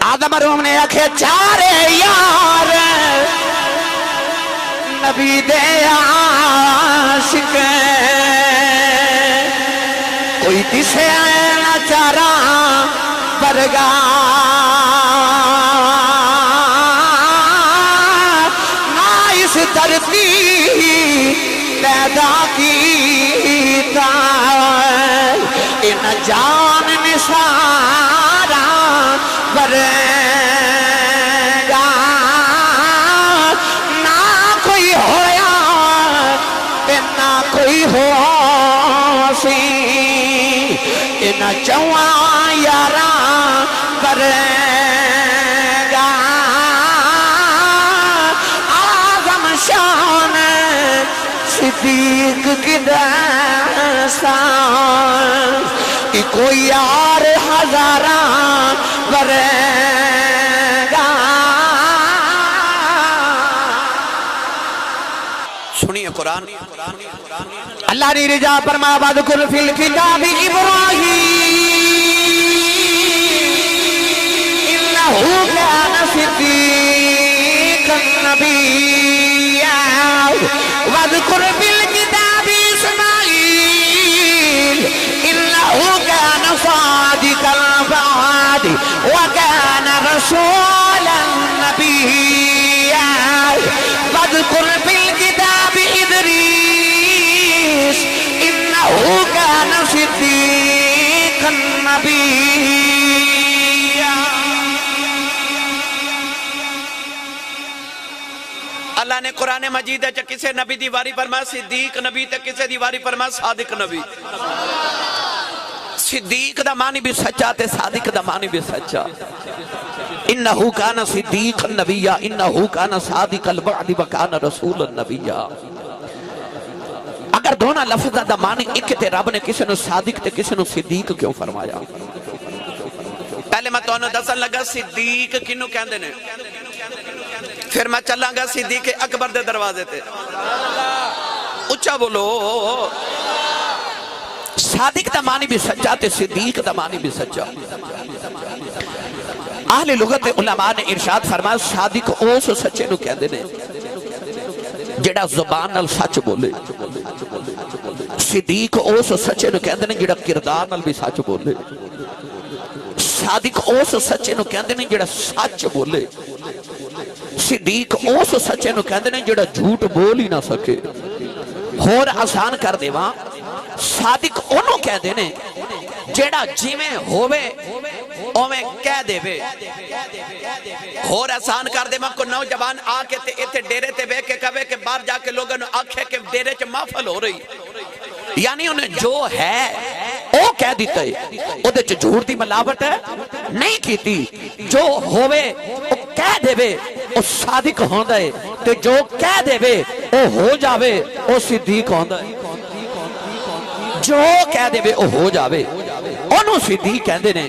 آدم روم نے آکھے چارے یار نبی دے عاشق کوئی دسے نہ چارا برگا نہ اس دھرتی پیدا کیتا ان جان نثارا برگا نہ کوئی ہویا نہ کوئی ہو سی ان چواں یاراں برگا آزم شان صدیق کی دستان کوئی یار ہزاراں برگا سنیے قرآن اللہ نے رجا فرما وَاذْكُرْ فِي الْكِتَابِ إِبْرَاهِيمَ إِنَّهُ كَانَ صِدِّيقًا نَبِيًّا وَاذْكُرْ فِي الْكِتَابِ إِسْمَاعِيلَ إِنَّهُ كَانَ صَادِقَ الْوَعْدِ وَكَانَ رَسُولًا نَبِيًّا وَاذْكُرْ فِي الْكِتَابِ إِدْرِيسَ إِنَّهُ كَانَ صِدِّيقًا نَبِيًّا اللہ نے قرآن مجید ہے کسے نبی دیواری فرمایا صدیق نبی تے کسے دیواری فرمایا صادق نبی صدیق دا معنی بھی سچا تے صادق دا معنی بھی سچا انہو کانا صدیق النبیہ انہو کانا صادق الوعد وکانا رسول النبیہ اگر دونہ لفظ دا معنی ایک تے رب نے کسی نو صادق تے کسی نو صدیق کیوں فرمایا پہلے میں تو انہوں دسن لگا صدیق کنو کہندے نے پھر میں چلاں گا صدیق اکبر دے دروازے تے اچھا بولو صادق دا معنی بھی سچا تے صدیق دا معنی بھی سچا اہل لغت علماء نے ارشاد فرمایا صادق اوس سچے نو کہندے نے جڑا زبان نال سچ بولے صدیق اوس سچے نو کہندے نے جڑا کردار نال بھی سچ بولے صادق اوس سچے نو کہندے نے جڑا سچ بولے صدیق اوس سچے نو کہندے نے جڑا جھوٹ بول ہی نہ سکے اور آسان کر دے وہاں صادق انہوں کہہ دینے جیڑا جیویں ہوئے اویں کہہ دے بے اور آسان کر دے کو نوجوان آکے تے ایتے ڈیرے تے بے کے کبے کے بار جا کے لوگوں نے آکھے کہ ڈیرے چے محفل ہو رہی یعنی انہیں جو ہے وہ کہہ دیتا ہے وہ دے چے جھوٹ دی ملاوٹ ہے نہیں کیتی جو ہوئے وہ کہہ دے بے وہ صادق ہوندہ ہے تے جو کہہ دے بے وہ ہو جاوے وہ صدیق ہوندہ ہے جو کہہ دے بے وہ ہو جاوے انہوں صدیق کہندے نے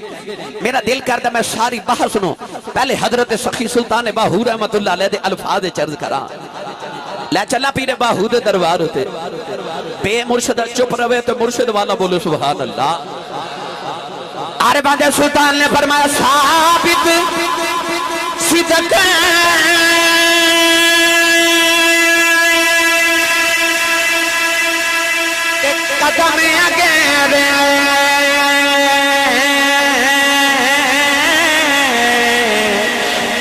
میرا دل کردہ میں ساری بحث سنوں پہلے حضرت سخی سلطان باہو رحمت اللہ علیہ دے الفاظ چرز کرا لے چلا پیرے باہو دے دربار ہوتے بے مرشد چپ روے تو مرشد والا بولے سبحان اللہ آرے باندے سلطان نے فرمایا ثابت صدق قدم اگرے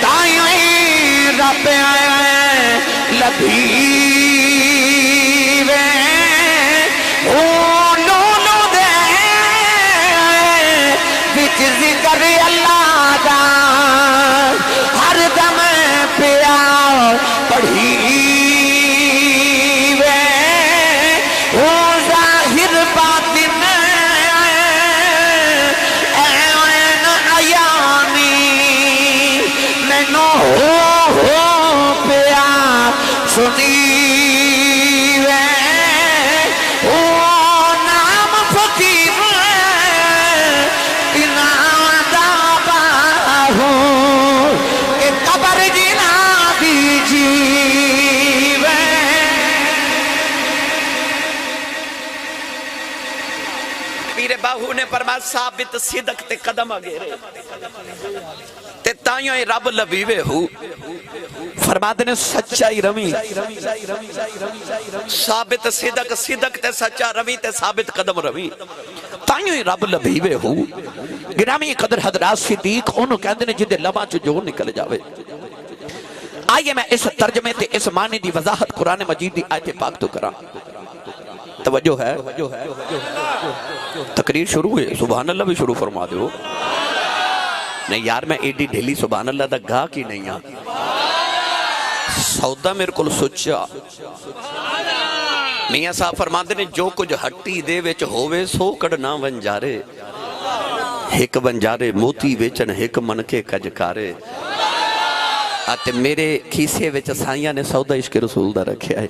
تائیں رب لبھیوے نونو دے بچ ذکر اللہ دا ہر دم پیا پڑھی سنی وے او نام فقیر انہاں دا باہو کہ قبر جنا دیجی وے پیر باہو نے فرمایا ثابت صدق تے قدم اگے تے تائیوں رب لبیوے ہو فرماتے نے سچائی روی ثابت صدق صدق تے سچا روی تے ثابت قدم روی تائیوں رب لبیوے ہو گرامی قدر حضرات صدیق انہوں کہندے نے جدے لبا چو جو نکل جاوے آئیے میں اس ترجمے تے اس معنی دی وضاحت قرآن مجید دی آیت پاک تو کرا توجہ ہے تقریر شروع ہوئے سبحان اللہ بھی شروع فرما دے ہو نہیں یار میں ایڈی ڈھیلی سبحان اللہ دا گاہ کی نہیں ہاں سودا میرے کو سوچا میاں صاحب فرماتے نے جو کچھ ہٹی دے وچ ہووے سو کڑنا ونجارے ایک ونجارے موتی ویچن ایک منکے کجکارے آتے میرے کھیسے وچ سائیاں نے سودا عشق رسول دا رکھیا ہے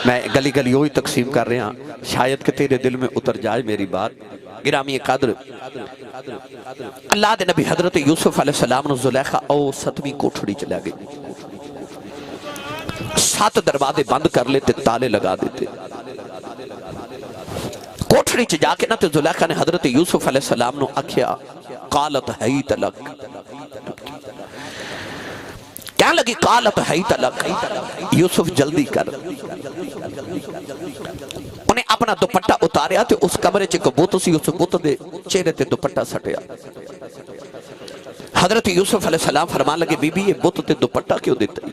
میں گلی گلی ہوئی تقسیم کر رہے ہیں شاید کہ تیرے دل میں اتر جائے میری بات گرامی قدر اللہ دے نبی حضرت یوسف علیہ السلام نے زلیخہ او 7ویں کوٹھڑی چلا گئی 7 دروازے بند کر لیتے تالے لگا دیتے کوٹھڑی چ جا کے نہ تے زلیخہ نے حضرت یوسف علیہ السلام نے آکھیا قالت حیت لک کیا لگی قالت حیت لک یوسف جلدی کر انہیں اپنا دوپٹہ اتاریا تے اس کمرے چ کبوت سی اس بت دے چہرے تے دوپٹہ سٹیا حضرت یوسف علیہ السلام فرمان لگے بی بی یہ بت تے دوپٹہ کیوں دیتا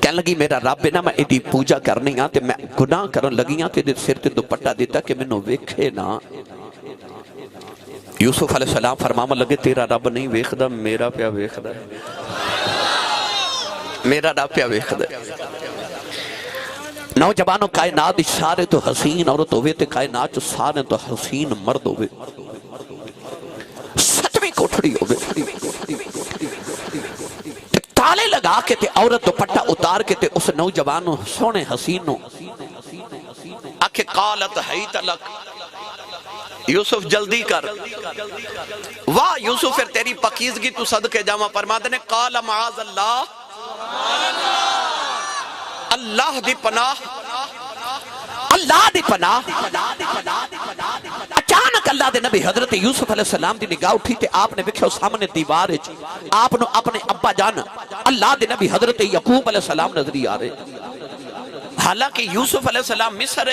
کہنے لگی میرا رب نا میں ایدی پوجا کرنی ہاں تے میں گناہ کرن لگی ہاں تے دے سر تے دوپٹہ دیتا کہ میں نو ویکھے نا یوسف علیہ السلام فرمان لگے تیرا رب نہیں ویکھدا میرا پیا ویکھدا ہے میرا رب پیا ویکھدا ہے نوجوانوں کائنات سارے تو حسین عورت ہوئے تے کائنات سارے تو حسین مرد ہوئے 7ویں کوٹھڑی ہوئے تالے لگا کے تے عورت دوپٹہ اتار کے تے اس نوجوانوں سونے حسینوں آکھے قالت حیت لک یوسف جلدی کر واہ یوسف پھر تیری پکیزگی تو صدقے جامع فرماتے نے قال معاذ اللہ اللہ دی پناہ اللہ دی پناہ اچانک اللہ دے نبی حضرت یوسف علیہ السلام دی نگاہ اٹھی تے آپ نے بکھے سامنے دیوار آپ نے اپنے ابا جان اللہ دے نبی حضرت یعقوب علیہ السلام نظری آ رہے حالانکہ یوسف علیہ السلام مصر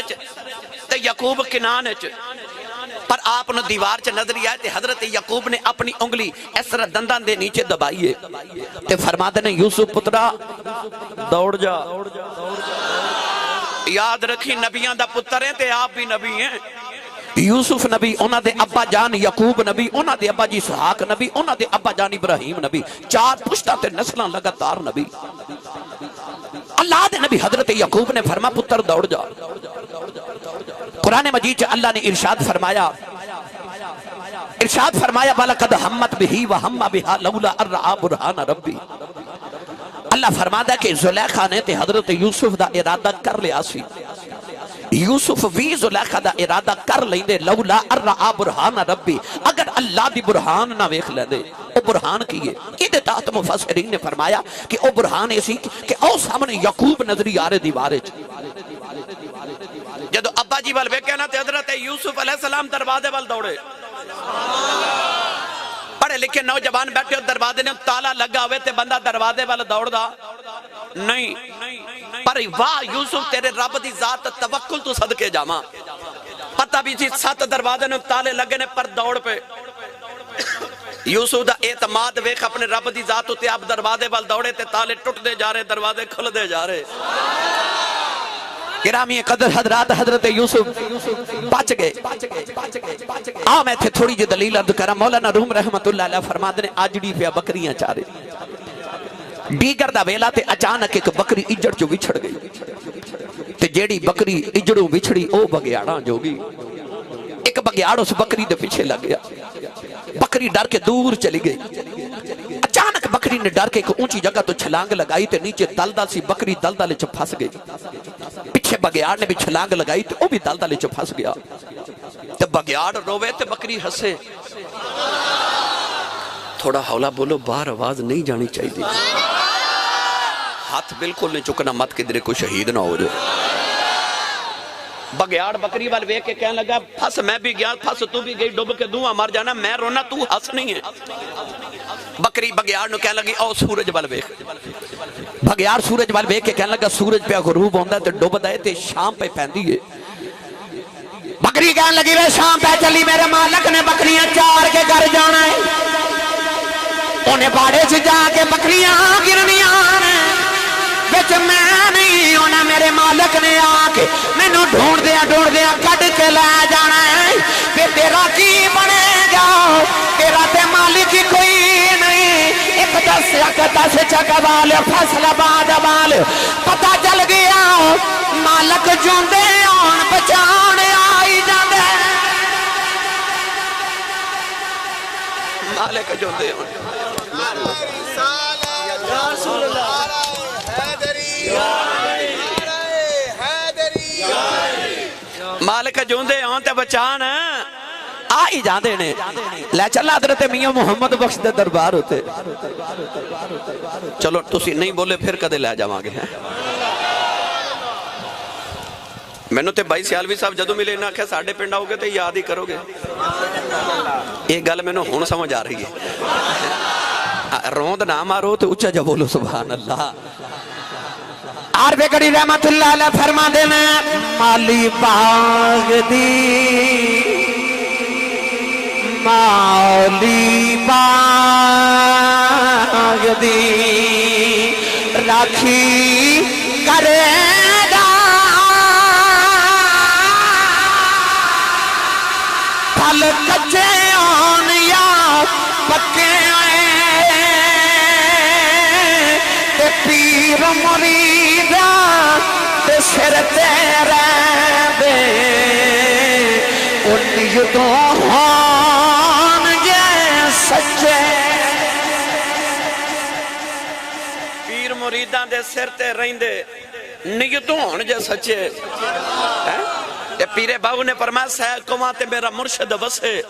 تے یعقوب کنان پر آپ نے دیوار چ نظری آئے تے حضرت یعقوب نے اپنی انگلی اس طرح دندان دے نیچے دبائیے تے فرماتے نے یوسف پترا دوڑ جا یاد رکھی نبیان دا پتر ہیں تے آپ بھی نبی ہیں یوسف نبی انہاں دے ابا جان یعقوب نبی انہاں دے ابا جی اسحاق نبی انہاں دے ابا جان ابراہیم نبی 4 پشتہ تے نسلاں لگاتار نبی اللہ دے نبی حضرت یعقوب نے فرما پتر دوڑ جا قرآن مجید اللہ نے ارشاد فرمایا وَلَقَدْ هَمَّتْ بِهِ وَهَمَّ بِهَا لَوْلَا أَن رَأَىٰ بُرْهَانَ رَبِّهِ اللہ فرماتا ہے کہ زلیخہ نے تے حضرت یوسف دا ارادہ کر لیا سی یوسف بھی زلیخہ دا ارادہ کر لیندے لولا ان رأى برہان ربی اگر اللہ دی برہان نہ ویکھ لیندے او برہان کیے ایدے تحت مفسرین نے فرمایا کہ او برہان ایسی کہ او سامنے یعقوب نظری آ رہے دیوارے جدو ابا جی وال ویکھے نا تے حضرت یوسف علیہ السلام دروازے وال دوڑے پڑھے لکھے نوجوان بیٹھے ہو دروازے نے تالا لگا ہوئے تے بندہ دروازے وال دوڑ دا نہیں پر واہ یوسف تیرے رب دی ذات توکل تو صدقے جاما پتہ بھی جی 7 دروازے نے تالے لگے نے پر دوڑ پہ یوسف دا اعتماد ویکھ اپنے رب دی ذات تے آپ دروازے وال دوڑے تے تالے ٹوٹ دے جا رہے دروازے کھل دے جا رہے گرامی قدر حضرات حضرت یوسف بچ گئے میں تھے تھوڑی جی دلیل عرض کرا مولانا روم رحمت اللہ علیہ فرماتے نے آجڑی پہ بکریاں چارے دیگر دا ویلا تے اچانک ایک بکری اجڑ جو وچھڑ گئی تے جیڑی بکری اجڑوں وچھڑی او بگیاڑاں جو گی ایک بگیاڑ اس بکری دے پیچھے لگ گیا بکری ڈر کے دور چلی گئی اچانک بکری نے ڈر کے ایک اونچی جگہ تو چھلانگ لگائی تے نیچے دلدل سی بکری دلدل چ پھنس گئی پیچھے بگیاڑ نے بھی چھلانگ لگائی تے او بھی دلدل چ پھنس گیا تے بگیاڑ روے تے بکری ہسے تھوڑا حولا بولو باہر آواز نہیں جانی چاہیے ہاتھ بالکل نہیں چکنا مت کہ درے کو شہید نہ ہو جائے بگیاڑ بکری وال ویکھ کے کہنے لگا پھس میں بھی گیا پھس تو بھی گئی ڈوب کے دھواں مر جانا میں رونا تو ہنس نہیں ہے بکری بگیاڑ نو کہنے لگی او سورج وال ویکھ بگیاڑ سورج وال ویکھ کے کہنے لگا سورج پہ غروب ہوندا تے ڈوبدا ہے تے شام پہ پیندی ہے بکری کہنے لگی وے شام پہ چلی میرے مالک نے بکریاں چار کے گھر جانا ہے انہیں باڑے سے جا کے بکریاں گرنیاں بچ میں نہیں ہونا میرے مالک نے آ کے میں نو ڈھونڈ دیا کٹ کے لے جانا ہے پھر تیرا کی بنے گا تیرا تے مالک ہی کوئی نہیں ایک دس چکا وال فصل باد وال پتہ چل گیا مالک جوندے آن بچان آئی جاندے مالک جوندے آن مالک جوندے آن تے بچان آئی جاندے نے لے چلا حضرت میاں محمد بخش دے دربار ہوتے چلو تسی نہیں بولے پھر کدے لے جاواں گے میں نے تے بھائی سیالوی صاحب جدو ملے انہاں کہ ساڑھے پنڈ آؤ گے تے یاد ہی کرو گے ایک گل میں نے ہون سمجھ آ رہی ہے روند نہ مارو تو اچھا جا بولو سبحان اللہ عربِ گڑی رحمت اللہ علیہ فرما دینا مالی باغ دی مالی باغ دی راکھی کرے گا پھل کچے آن یا پکے پیر مریدہ تے سر تیرے دے انیتوں ہون جے سچے پیر مریدہ دے سر تے رہندے نیتوں ہون جے سچے پیر باو نے فرمایا سہل کماں تے میرا مرشد وسے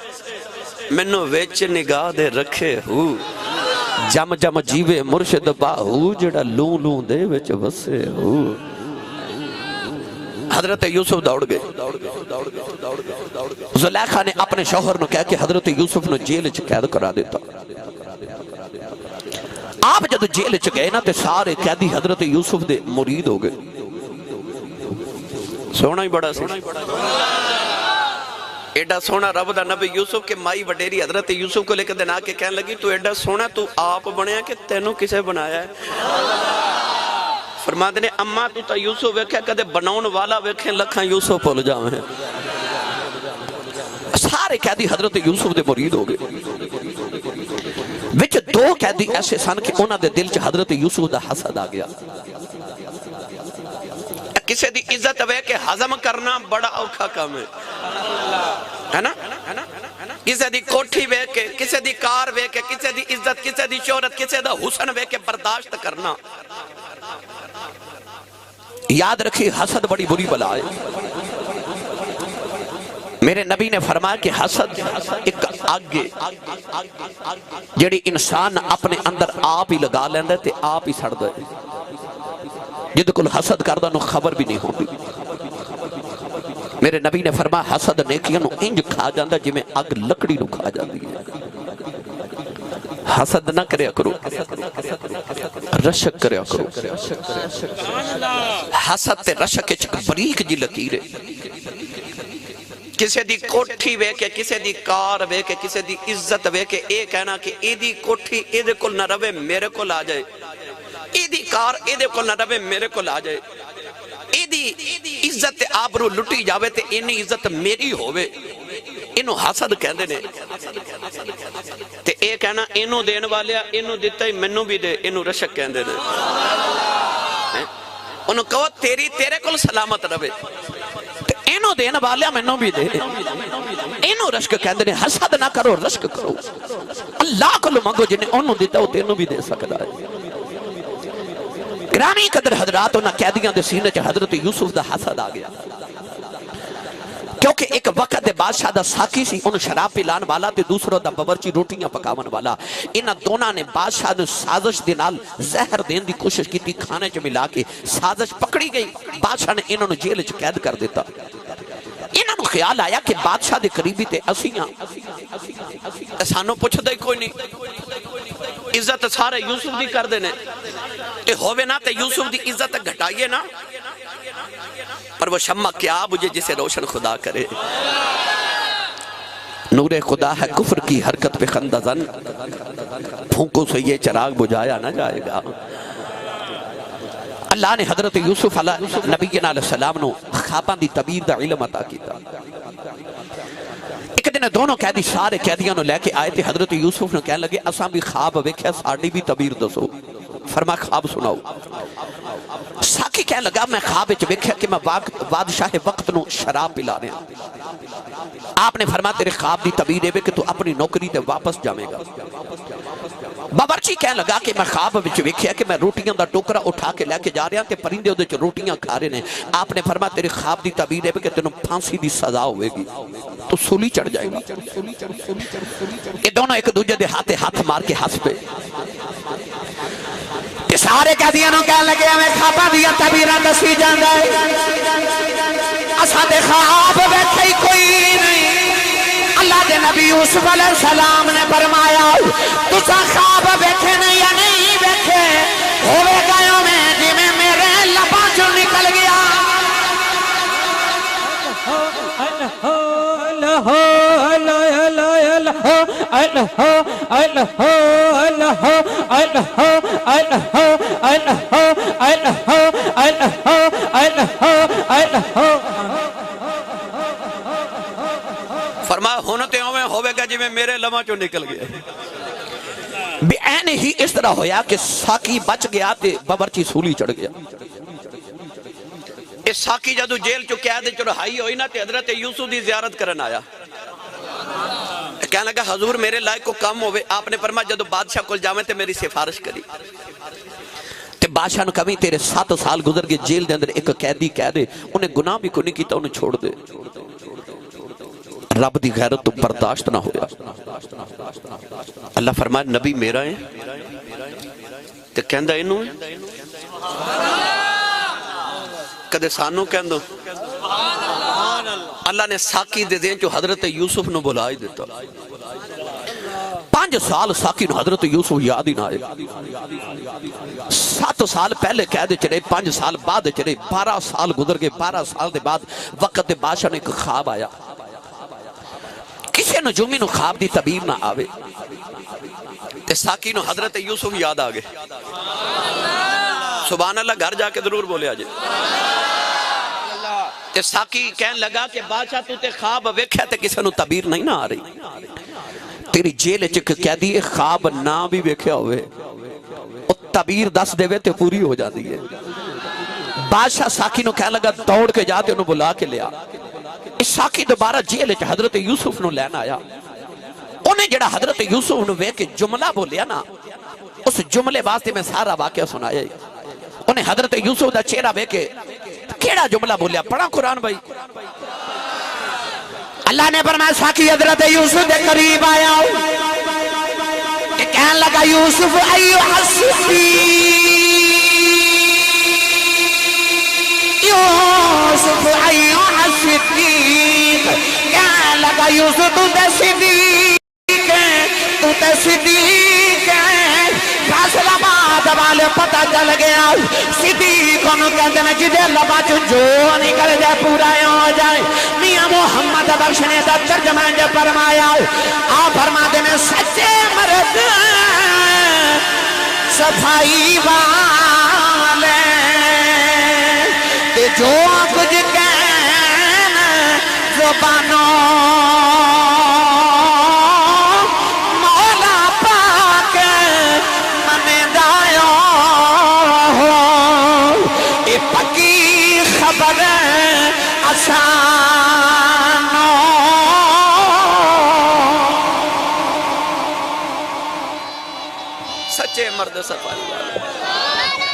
منو ویچ نگاہ دے رکھے ہو جم جم جیوے مرشد باہو جڑا لون لون دے وچ وسے ہو حضرت یوسف دوڑ گئے زلیخا نے اپنے شوہر نو کہہ کہ حضرت یوسف نو جیل چ قید کرا دیتا آپ جدو جیل چ گئے نا تے سارے قیدی حضرت یوسف دے مرید ہو گئے سونا ہی بڑا سی ایڈا سونا رب دا نبی یوسف کے مائی وڈیری حضرت یوسف کو لے کے دن آکے کہنے لگی تو ایڈا سونا تو آپ بنیا کہ تینوں کسے بنایا ہے فرما دینے اممہ تو تا یوسف ویکھے کدے بناؤن والا ویکھیں لکھاں یوسف پول جاؤں ہیں سارے قیدی حضرت یوسف دے مرید ہو گئے وچ دو قیدی ایسے سن کہ انہاں دے دل چ حضرت یوسف دا حسد آ گیا کسے دی عزت وے کہ حضم کرنا بڑا اوکھا کام ہے نا کسے دی کوٹھی وے کے کسے دی کار وے کے کسے دی عزت کسے دی شہرت کسے دا حسن وے کے برداشت کرنا یاد رکھی حسد بڑی بری بلا ہے میرے نبی نے فرمایا کہ حسد ایک آگے جڑی انسان اپنے اندر آپ ہی لگا لیندے تے آپ ہی سڑ دے جد کل حسد کردہ نو خبر بھی نہیں ہوگی میرے نبی نے فرمایا حسد نیکیاں نو انج کھا جاندہ جی میں اگ لکڑی نو کھا جاندی ہے حسد نہ کریا کرو رشک کریا کرو حسد تے رشک چک بریک جی لکیرے کسے دی کوٹھی وے کے کسے دی کار وے کے کسے دی عزت وے کے اے کہنا کہ اے دی کوٹھی اے دے کل نہ روے میرے کل آ جائے اے دی کار اے دے کل نہ روے میرے کل آ جائے اے دی عزت آبرو لٹی جاوے تے اینی عزت میری ہووے انہوں حسد کہندے نے تے اے کہنا انہوں دین والیا انہوں دیتا ہی منوں بھی دے انہوں رشک کہندے نے انہوں کہو تیرے کل سلامت روے انہوں دین والیا منوں بھی دے انہوں رشک کہندے نے حسد نہ کرو رشک کرو اللہ کو مانگو جنہیں انہوں دیتا ہو تینوں بھی دے سکتا ہے گرامی قدر حضرات انہاں قیدیاں دے سینے چا حضرت یوسف دا حسد آ گیا کیونکہ ایک وقت دے بادشاہ دا ساکی سی انہوں شراب پلان والا تے دوسروں دا بورچی روٹیاں پکاون والا انہاں دونوں نے بادشاہ نے سازش دے نال زہر دین دی کوشش کی تھی کھانے چ ملا کے سازش پکڑی گئی بادشاہ نے انہوں نے جیل چ قید کر دیتا خیال آیا کہ بادشاہ دے قریبی تے اسیاں سانو پوچھ دے کوئی نہیں عزت سارے یوسف دی کر دینے تے ہوئے نا تے یوسف دی عزت گھٹائیے نا پر وہ شمع کیا مجھے جسے روشن خدا کرے نور خدا ہے کفر کی حرکت پہ خندہ زن پھونکوں سے یہ چراغ بجھایا نہ جائے گا اللہ نے حضرت یوسف نبی علیہ السلام نو خواباں دی تعبیر دا علم عطا کیتا ایک دن دونوں قیدی سارے قیدیاں نو لے کے آئے تھے حضرت یوسف نے کہنے لگے اساں بھی خواب ویکھیا ساڈی بھی تعبیر دسو فرما خواب سناؤ ساکی کہنے لگا میں خواب وچ ویکھیا کہ میں بادشاہ وقت نو شراب پلا رہا آپ نے فرمایا تیرے خواب دی تعبیر ہے کہ تو اپنی نوکری تے واپس جاویں گا باورچی کہنے لگا کہ میں خواب وچ ویکھیا کہ میں روٹیاں دا ٹوکرا اٹھا کے لے کے جا رہا تے پرندے اودے وچ روٹیاں کھا رہے نے آپ نے فرمایا تیرے خواب دی تعبیر ہے کہ تینوں پھانسی دی سزا ہوئے گی تو سولی چڑھ جائے گا یہ دونوں ایک دوسرے دے ہاتھ مار کے ہنس پہ سارے قیدیاں نوں کہنے لگے ہمیں خواباں دی تعبیراں دسی جاندا ہے اساں دے خواب ویکھے ہی کوئی نہیں اللہ دے نبی یوسف علیہ السلام نے فرمایا تساں خواب ویکھے نہیں یا نہیں ویکھے ہوے گا میں جویں میرے لباں چوں نکل گیا فرمایا ہونتے ہوئے ہوئے گا جی میں میرے لمحہ چوں نکل گیا بھی این ہی اس طرح ہویا کہ ساکی بچ گیا تے باورچی سولی چڑھ گیا اس ساکی جدو جیل چو قید چڑھائی ہوئی نا تے حضرت یوسف دی زیارت کرن آیا کہنے لگا حضور میرے لائق کو کم ہوئے آپ نے فرمایا جدو بادشاہ کل جاویں تے میری سفارش کری تے بادشاہ نے کبھی تیرے 7 سال گزر گئے جیل دے اندر ایک قیدی کہہ دے انہیں گناہ بھی کوئی نہیں کیتا انہیں چھوڑ دے رب دی غیرت تو برداشت نہ ہویا اللہ فرمایا نبی میرا ہے تے کہندہ انہوں ہے کدے سانوں کہندو اللہ نے ساکی دے دیں جو حضرت یوسف نو بلائی دیتا 5 سال ساکی نو حضرت یوسف یاد ہی نہ آئے 7 سال پہلے قید چڑے 5 سال بعد چڑے 12 سال گزر گئے 12 سال دے بعد وقت دے بادشاہ نے ایک خواب آیا کسی نجومی نو خواب دی تعبیر نہ آوے تے ساکی نو حضرت یوسف یاد آگے سبحان اللہ گھر جا کے ضرور بولے آجے تے ساکی کہن لگا کہ بادشاہ تو تے خواب ویکھیا تے کسی نو تعبیر نہیں نہ آ رہی تیری جیل چک کہہ دی خواب نہ بھی ویکھیا ہوئے او تعبیر دس دے وے تے پوری ہو جاتی ہے بادشاہ ساکی نو کہن لگا دوڑ کے جاتے انہوں بلا کے لیا اس ساکی دوبارہ جیل چ حضرت یوسف نو لینا آیا انہیں جڑا حضرت یوسف نو وے کے جملہ بولیا نا اس جملے واسطے میں سارا واقعہ سنایا انہیں حضرت یوسف دا چہرہ وے کے کیڑا جملہ بولیا پڑھا قرآن بھائی اللہ نے فرمایا ساکی حضرت یوسف دے قریب آیا کہ کہنے لگا یوسف ایوہ الصدیق یوسف ایوہ الصدیق کہنے لگا یوسف تو تے صدیق ہے تو تے صدیق ہے فاصلہ بات والے پتہ چل گیا صدیق انہوں کہتے ہیں جدے لبا جو نکل جائے پورا ہو جائے میاں محمد بخشنے دا ترجمہ جو فرمایا آپ فرماتے ہیں سچے مرد صفائی والے کہ جو کچھ کہنا زبانوں سچے مرد صفائی والے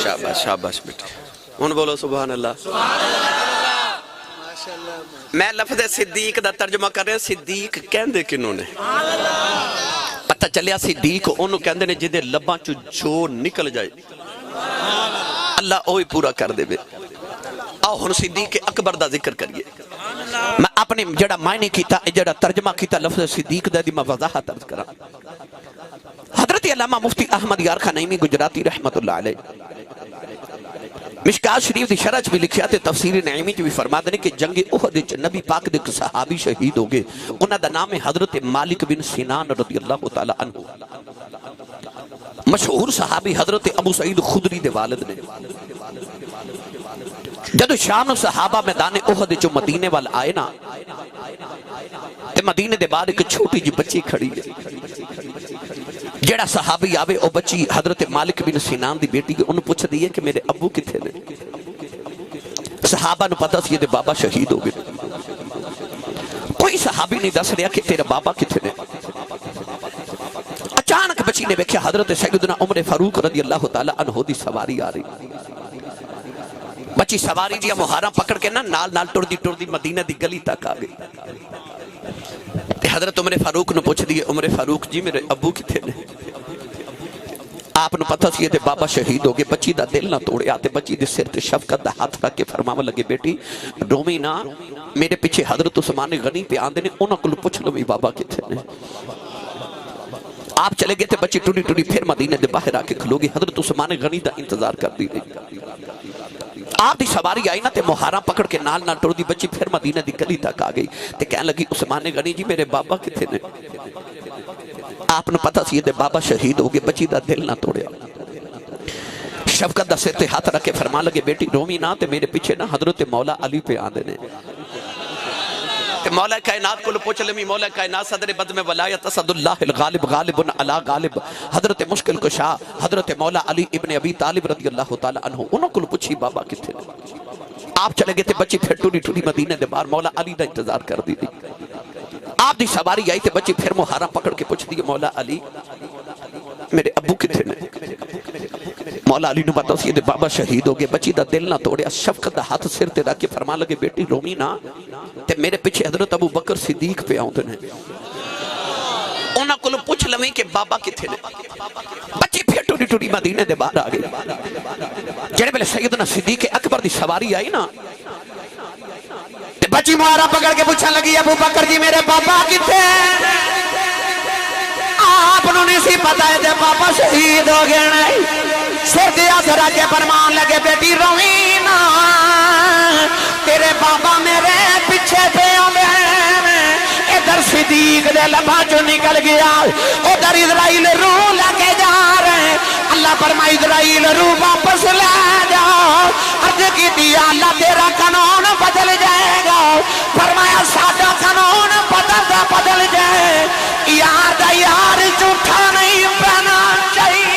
شاباش شاباش بیٹے ان بولو سبحان اللہ ماشاءاللہ میں لفظ صدیق دا ترجمہ کر رہا، صدیق کہندے کنوں نے؟ پتہ چلیا صدیق انہوں کہندے نے جدے لباں چو جو نکل جائے اللہ اوہی پورا کر دے بے۔ آؤ ہن صدیق اکبر دا ذکر کریے۔ میں اپنے جڑا معنی کیتا جڑا ترجمہ کیتا لفظ صدیق دا دی میں وضاحت عرض کرا۔ حضرت علامہ مفتی احمد یار خان نعیمی گجراتی رحمت اللہ علیہ مشکات شریف دی شرح بھی لکھیا تے تفسیر نعیمی بھی فرما دنے کہ جنگ احد وچ نبی پاک دے ایک صحابی شہید ہو گئے، انہاں دا نام ہے حضرت مالک بن سنان رضی اللہ تعالی عنہ۔ مشہور صحابی حضرت ابو سعید خدری دے والد نے۔ جدو شام صحابہ میدان احد جو مدینے وال آئے نا تے مدینے دے بعد ایک چھوٹی جی بچی کھڑی ہے، جڑا صحابی آوے او بچی حضرت مالک بن سنان دی بیٹی کے انہوں پوچھ دیئے کہ میرے ابو کتھے نے؟ صحابہ نو پتہ سی یہ دے بابا شہید ہو گئے، کوئی صحابی نہیں دس رہا کہ تیرے بابا کتھے نے۔ اچانک بچی نے بیکھیا حضرت سیدنا عمر فاروق رضی اللہ تعالیٰ عنہ دی سواری آ رہی، بچی سواری دیا مہارا پکڑ کے نا نال ٹر دی مدینہ دی گلی تک آ گئی۔ حضرت عمر فاروق نو پوچھ دیئے عمر فاروق جی میرے ابو کتھے نے؟ آپ نو پتہ سی تے بابا شہید ہو گئے، بچی دا دل نہ توڑے آتے، بچی دے سر تے شفقت دا ہاتھ رکھ کے فرماوا لگے بیٹی رومی نا، میرے پیچھے حضرت عثمان غنی پہ آندے نے، انہاں کو پوچھ لو بابا کتھے نے۔ آپ چلے گئے تھے، بچی ٹوڑی پھر مدینہ دے باہر آ کے کھلو گی، حضرت عثمان غنی دا انتظار کر دی گئی۔ آپ دی سواری آئی نا تے مہارا پکڑ کے نال ٹر دی، بچی پھر مدینہ دی گلی تک آ گئی تے کہنے لگی عثمان غنی جی میرے بابا کتھے نے؟ آپ نے پتہ سی تے بابا شہید ہو گئے، بچی دا دل نہ توڑیا، شفقت دا سر تے ہاتھ رکھ کے فرما لگے بیٹی رومی نا تے میرے پیچھے نا حضرت مولا علی پہ آندے نے۔ کہ مولا کائنات کو پوچھ لمی، مولا کائنات صدر بد میں ولایت اسد اللہ الغالب غالب علا غالب حضرت مشکل کشا حضرت مولا علی ابن ابی طالب رضی اللہ تعالی عنہ، انہوں کو پوچھی بابا کتھے نے؟ آپ چلے گئے تھے، بچی پھر ٹوڑی مدینہ دے باہر مولا علی دا انتظار کر دی تھی۔ آپ دی سواری آئی تھے، بچی پھر مہارا پکڑ کے پوچھ دی مولا علی میرے ابو کتھے نے؟ مولا علی نے پتہ سی دے بابا شہید ہو گئے، بچی دا دل نہ توڑیا، شفقت دا ہاتھ سر تے رکھ کے فرما لگے بیٹی رومی نا تے میرے پیچھے حضرت ابو بکر صدیق پہ آؤں نے، انہاں کو پوچھ لویں کہ بابا کتھے نے؟ بچی پھر ٹوڑی مدینے دے باہر آ گئی، جڑے بلے سیدنا صدیق اکبر دی سواری آئی نا تے بچی مہارا پکڑ کے پوچھا لگی ابو بکر جی میرے بابا کتھے؟ آپ نو نہیں سی پتہ ہے دے بابا شہید ہو گئے نہیں، سر دیا دھرا کے فرمان لگے بیٹی روینا تیرے بابا میرے پیچھے پہ آمدے ہیں، ادھر صدیق دے لبا جو نکل گیا، ادھر اسرائیل روح لگے جا رہے ہیں، اللہ فرمائے اسرائیل روح واپس لے جاؤ، عرض کی دیا اللہ تیرا قانون بدل جائے گا، فرمایا سادہ قانون بدل جائے، یار دا یار جھوٹا نہیں بنا چاہیے۔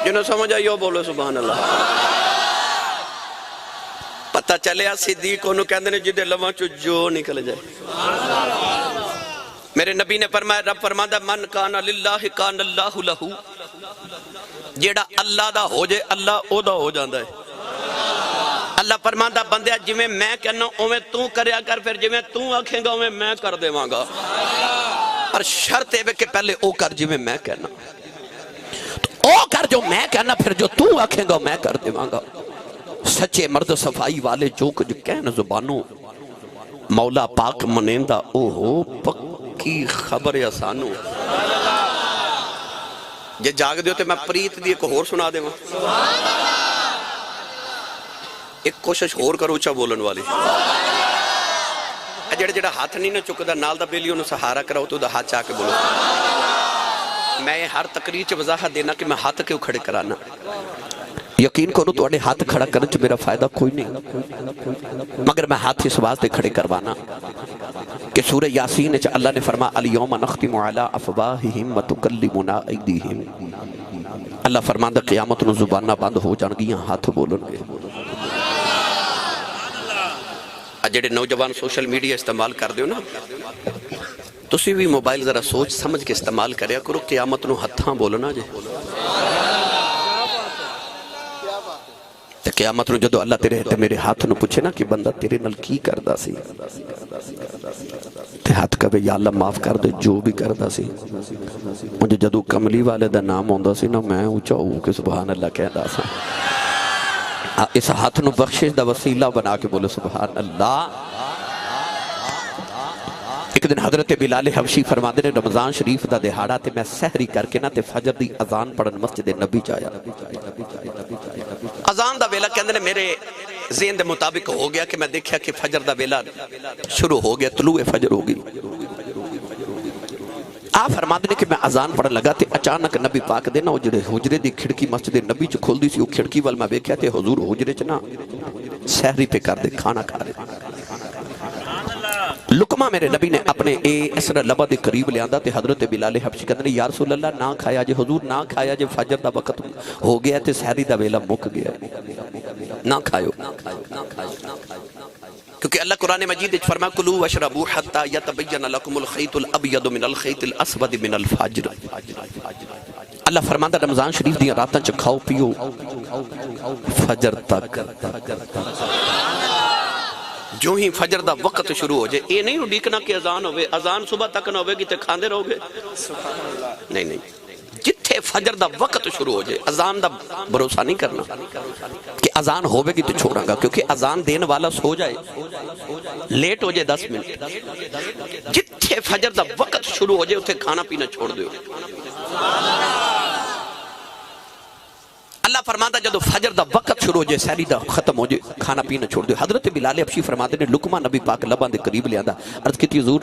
جنہوں سمجھا یو بولو سبحان اللہ۔ پتہ چلیا صدیق انہوں کہندے نے جدے لواں چو جو نکل جائے۔ میرے نبی نے فرمایا رب فرماندہ من کان للہ کان اللہ لہو، جیڑا اللہ دا ہو جائے اللہ او دا ہو جاندہ ہے۔ اللہ فرماندہ بندیا جویں میں کہنا اویں تو کریا کر، پھر جویں تو آکھیں گا اویں میں کر دے مانگا، پر شرط ہے کہ پہلے او کر جویں میں کہنا، تو او کر جو میں کہنا، پھر جو تو آکھیں گا میں کر دے مانگا۔ سچے مرد صفائی والے جو کچھ کہن زبانوں مولا پاک منیندہ او ہو پکی خبر آسانو۔ جے جاگ دیو تے میں پریت دی ایک اور سنا دے وہاں، ایک کوشش اور کرو اچھا بولن والی، جڑا ہاتھ نہیں نہ چکدا نال دا بیلی انہوں سہارا کراؤ تو دا ہاتھ چاہ کے بولو۔ میں ہر تقریر چ وضاحت دینا کہ میں ہاتھ کیوں کھڑے کرانا، یقین کرو تو ہاتھ کھڑا کرنے چ میرا فائدہ کوئی نہیں، مگر میں ہاتھ اس واسطے کھڑے کروانا کہ سورہ یاسین چ اللہ نے فرما الیوم نختم علی افواہہم وتکلمنا ایدیہم، اللہ فرماندہ قیامت نو زبانہ بند ہو جان گیاں ہاتھ بولن گے۔ جڑے نوجوان سوشل میڈیا استعمال کر دیو نا تسی بھی موبائل ذرا سوچ سمجھ کے استعمال کریا کرو قیامت نو ہتھاں بولنا جے تے قیامت نو جدو اللہ تیرے تے میرے ہاتھ نو پوچھے نا کہ بندہ تیرے نال کی کردا سی تے ہاتھ کہے یا اللہ معاف کر دے جو بھی کردا سی مجھے جدو کملی والے دا نام ہوندا سی نا میں اونچا ہو کے سبحان اللہ کہدا سا اس ہاتھ نو بخشش دا وسیلہ بنا کے بولے سبحان اللہ ایک دن حضرت بلال حبشی فرماندے نے رمضان شریف دا دہاڑا تے میں سحری کر کے نا تے فجر دی اذان پڑھن مسجد نبی جایا اذان دا ویلا کہندے نے میرے ذہن دے مطابق ہو گیا کہ میں دیکھیا کہ فجر دا ویلا شروع ہو گیا طلوع فجر ہو گئی آپ فرماندے نے کہ میں اذان پڑھن لگا تے اچانک نبی پاک دے نا جڑے حجرے دی کھڑکی مسجد نبی چ کھل دی سی او کھڑکی وال میں ویکھیا تے حضور حجرے چ نا سحری پہ کر دے کھانا کھا رہے لقمہ میرے نبی نے اپنے اسر لبا دے قریب لے آندا تے حضرت بلال حبشی کہندے نے یا رسول اللہ نہ کھایا جے حضور نہ کھایا جے فجر دا وقت ہو گیا تے سحری دا ویلا مک گیا نہ کھایو کیونکہ اللہ قرآن مجید وچ فرمایا کلوا واشربوا حتى يتبين لكم الخيط الابيض من الخيط الاسود من الفجر اللہ فرماندا رمضان شریف دی راتاں چ کھاؤ پیو فجر تک جو ہی فجر دا وقت شروع ہو جائے اے نہیں اڈیکنا کہ اذان ہوئے اذان صبح تک نہ ہوئے گی تے کھاندے رہو گے نہیں نہیں جتھے فجر دا وقت شروع ہو جائے اذان دا بھروسہ نہیں کرنا کہ اذان ہوئے گی تو چھوڑاں گا کیونکہ اذان دین والا سو جائے لیٹ ہو جائے 10 منٹ جتھے فجر دا وقت شروع ہو جائے اتھے کھانا پینا چھوڑ دیو اللہ فرماتا جدو فجر دا وقت شروع ہو جائے سحری دا ختم ہو جائے کھانا پینا چھوڑ دے حضرت بلال حبشی فرماتے نے لقمہ نبی پاک لبان دے قریب لے آندا عرض کیتی حضور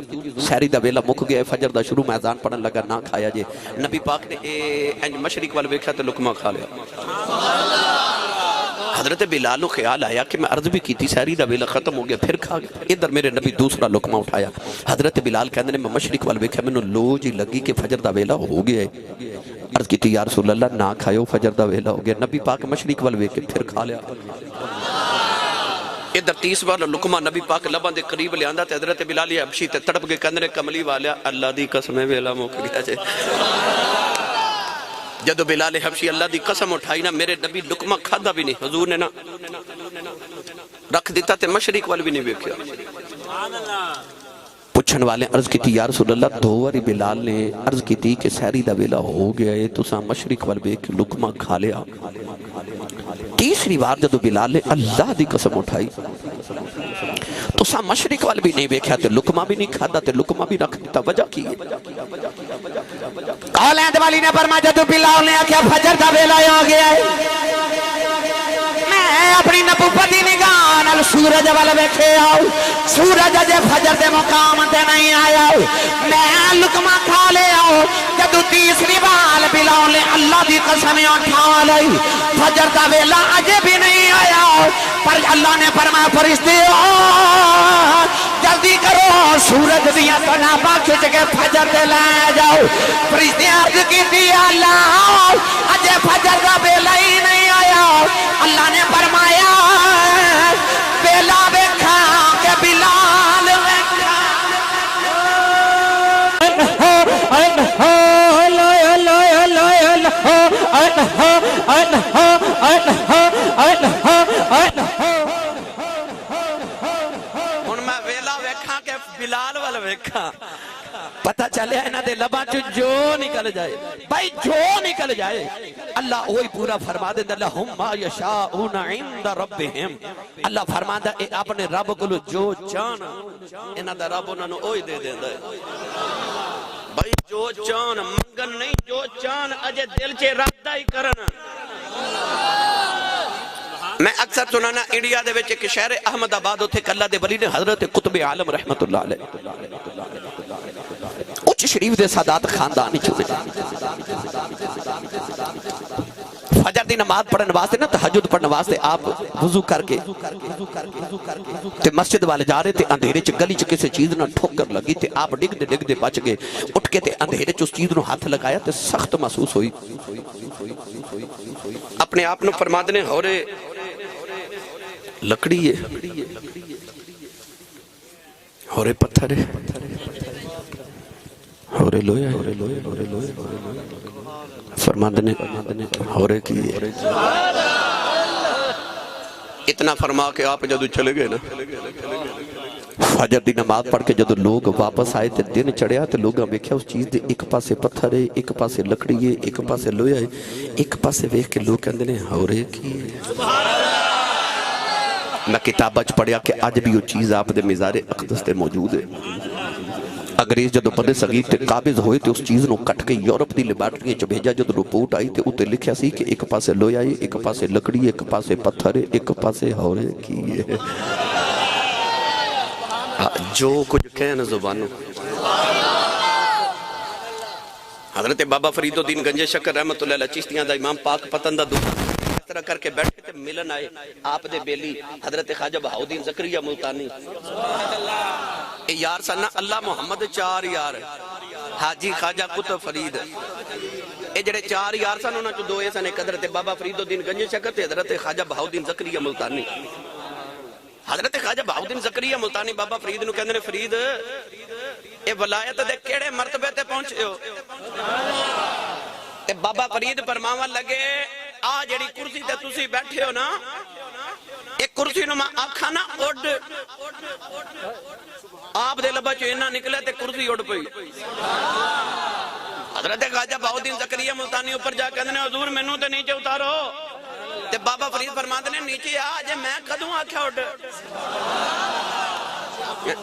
سحری دا ویلا مک گیا ہے فجر دا شروع میں اذان پڑھن لگا نہ کھایا جے نبی پاک نے انج مشرق وال ویکھیا تے لقمہ کھا لیا حضرت بلال کو خیال آیا کہ میں عرض بھی کیتی سحری دا ویلا ختم ہو گیا پھر کھا گیا ادھر میرے نبی دوسرا لقمہ اٹھایا حضرت بلال کہندے نے میں مشرق وال ویکھیا مینوں لو جی لگی کہ فجر دا ویلا ہو گیا ہے عرض کیتی یا رسول اللہ نہ کھایو فجر دا ویلا ہو گیا نبی پاک مشرق وال ویکھ کے پھر کھا لیا ادھر تیسرا لقمہ نبی پاک لباں دے قریب لے آندا تے حضرت بلال حبشی تے تڑپ کے کہندے نے کملی والیا اللہ دی قسم ویلا مک گیا جے جدو بلال حبشی اللہ دی قسم اٹھائی نا میرے نبی لقمہ کھادا بھی نہیں حضور نے نا رکھ دیتا تے مشرق وال بھی نہیں ویکھیا پوچھن والے عرض کی تھی یا رسول اللہ دو واری بلال نے عرض کی تھی کہ سحری دا ویلا ہو گیا ہے تو سا مشرق وال بیک لقمہ کھا لیا تیسری بار جدو بلال نے اللہ دی قسم اٹھائی تو سا مشرق وال بھی نہیں بیکھا تے لقمہ بھی نہیں کھادا تے لقمہ بھی رکھ دیتا وجہ کی قولین والی نے فرمایا جدو بلال نے آکھیا فجر دا ویلا آ گیا ہے میں اپنی نبوتی نگاہ نال سورج وال ویکھے آؤ سورج اجے فجر دے مقام تے نہیں آیا میں لقمہ کھا لے آؤ جدو تیسری بار بلال نے اللہ دی قسم اٹھا لئی فجر دا ویلا اجے بھی نہیں آیا پر اللہ نے فرمایا فرشتے جلدی کرو سورج دیاں تناباں کھچ کے فجر دے لے جاؤ فرشتے عرض کیتی اللہ اجے فجر دا ویلا ہی نہیں آیا اللہ نے فرمایا ویلا ویکھا کہ بلال ویکھا ہن میں ویلا ویکھا کہ بلال وال ویکھا پتہ چلے انہاں دے لباں چوں جو نکل جائے بھائی جو نکل جائے اللہ وہی پورا فرما دے لہم ما یشاءون عند ربہم اللہ فرماندا اے اپنے رب کولو جو چاہن انہاں دا رب انہاں نوں اوہی دے دیندا ہے بھائی جو چاہن منگن نہیں جو چاہن اجے دل چ ارادہ ہی کرن میں اکثر سنانا انڈیا دے وچ ایک شہر احمد آباد اوتھے کلہ دے ولی نے حضرت قطب عالم رحمت اللہ علیہ اچ شریف دے سادات خاندانی چھوڑے فجر دی نماز پڑھن واسطے نا تہجد پڑھن واسطے آپ وضو کر کے تے مسجد والے جا رہے تے اندھیرے چ گلی چ کسے چیز نہ ٹھوکر لگی تے آپ ڈگ دے بچ گئے اٹھ کے تے اندھیرے چ اس چیز نو ہاتھ لگایا تے سخت محسوس ہوئی اپنے آپ نو فرما دنے ہورے لکڑی ہے ہورے پتھر ہے ہورے لویا فرماندے نے ہورے کی اتنا فرما کے آپ جدو چلے گئے نا فجر دی نماز پڑھ کے جدو لوگ واپس آئے تے دن چڑھیا تے لوگاں ویکھیا اس چیز دے ایک پاسے پتھر ہے ایک پاسے لکڑی ہے ایک پاسے لویا ہے ایک پاسے ویکھ کے لوگ کہندے نے ہورے کی میں کتابہ چ پڑھیا کہ آج بھی وہ چیز آپ دے مزار اقدس تے موجود ہے انگریز جدو بڑے صغیر تے قابض ہوئے تے اس چیز نو کٹ کے یورپ دی لیبارٹری چ بھیجا جدو رپورٹ آئی تے اوتے لکھیا سی کہ ایک پاسے لویا ہے ایک پاسے لکڑی ہے ایک پاسے پتھر ہے ایک پاسے ہورے کی ہے جو کچھ کہنا زبانوں حضرت بابا فرید الدین گنج شکر رحمت اللہ علیہ چشتیاں دا امام پاک پتن دا دکان اس طرح کر کے بیٹھے تے ملن آئے آپ دے بیلی حضرت خواجہ بہاؤدین زکریا ملتانی اے یار سنہ اللہ محمد چار یار حاجی خواجہ قطب فرید اے جڑے چار یار سن انہاں چ دو اے سن حضرت بابا فرید الدین گنج شکر تے حضرت خواجہ بہاؤدین زکریا ملتانی حضرت خواجہ بہاؤدین زکریا ملتانی بابا فرید نو کہندے نے فرید اے ولایت دے کیڑے مرتبے تے پہنچے ہو تے بابا فرید فرماون لگے آ جڑی کرسی تے تسی بیٹھے ہو نا ایک کرسی نو میں آکھاں نا اڈ آپ دے لبا چوں انہاں نکلے تے کرسی اڈ پئی حضرت خواجہ بہاؤدین زکریا ملتانی اوپر جا کہندے نے حضور مینوں تے نیچے اتارو تے بابا فرید فرماندے نے نیچے آ جے میں کدوں آکھیا اڈ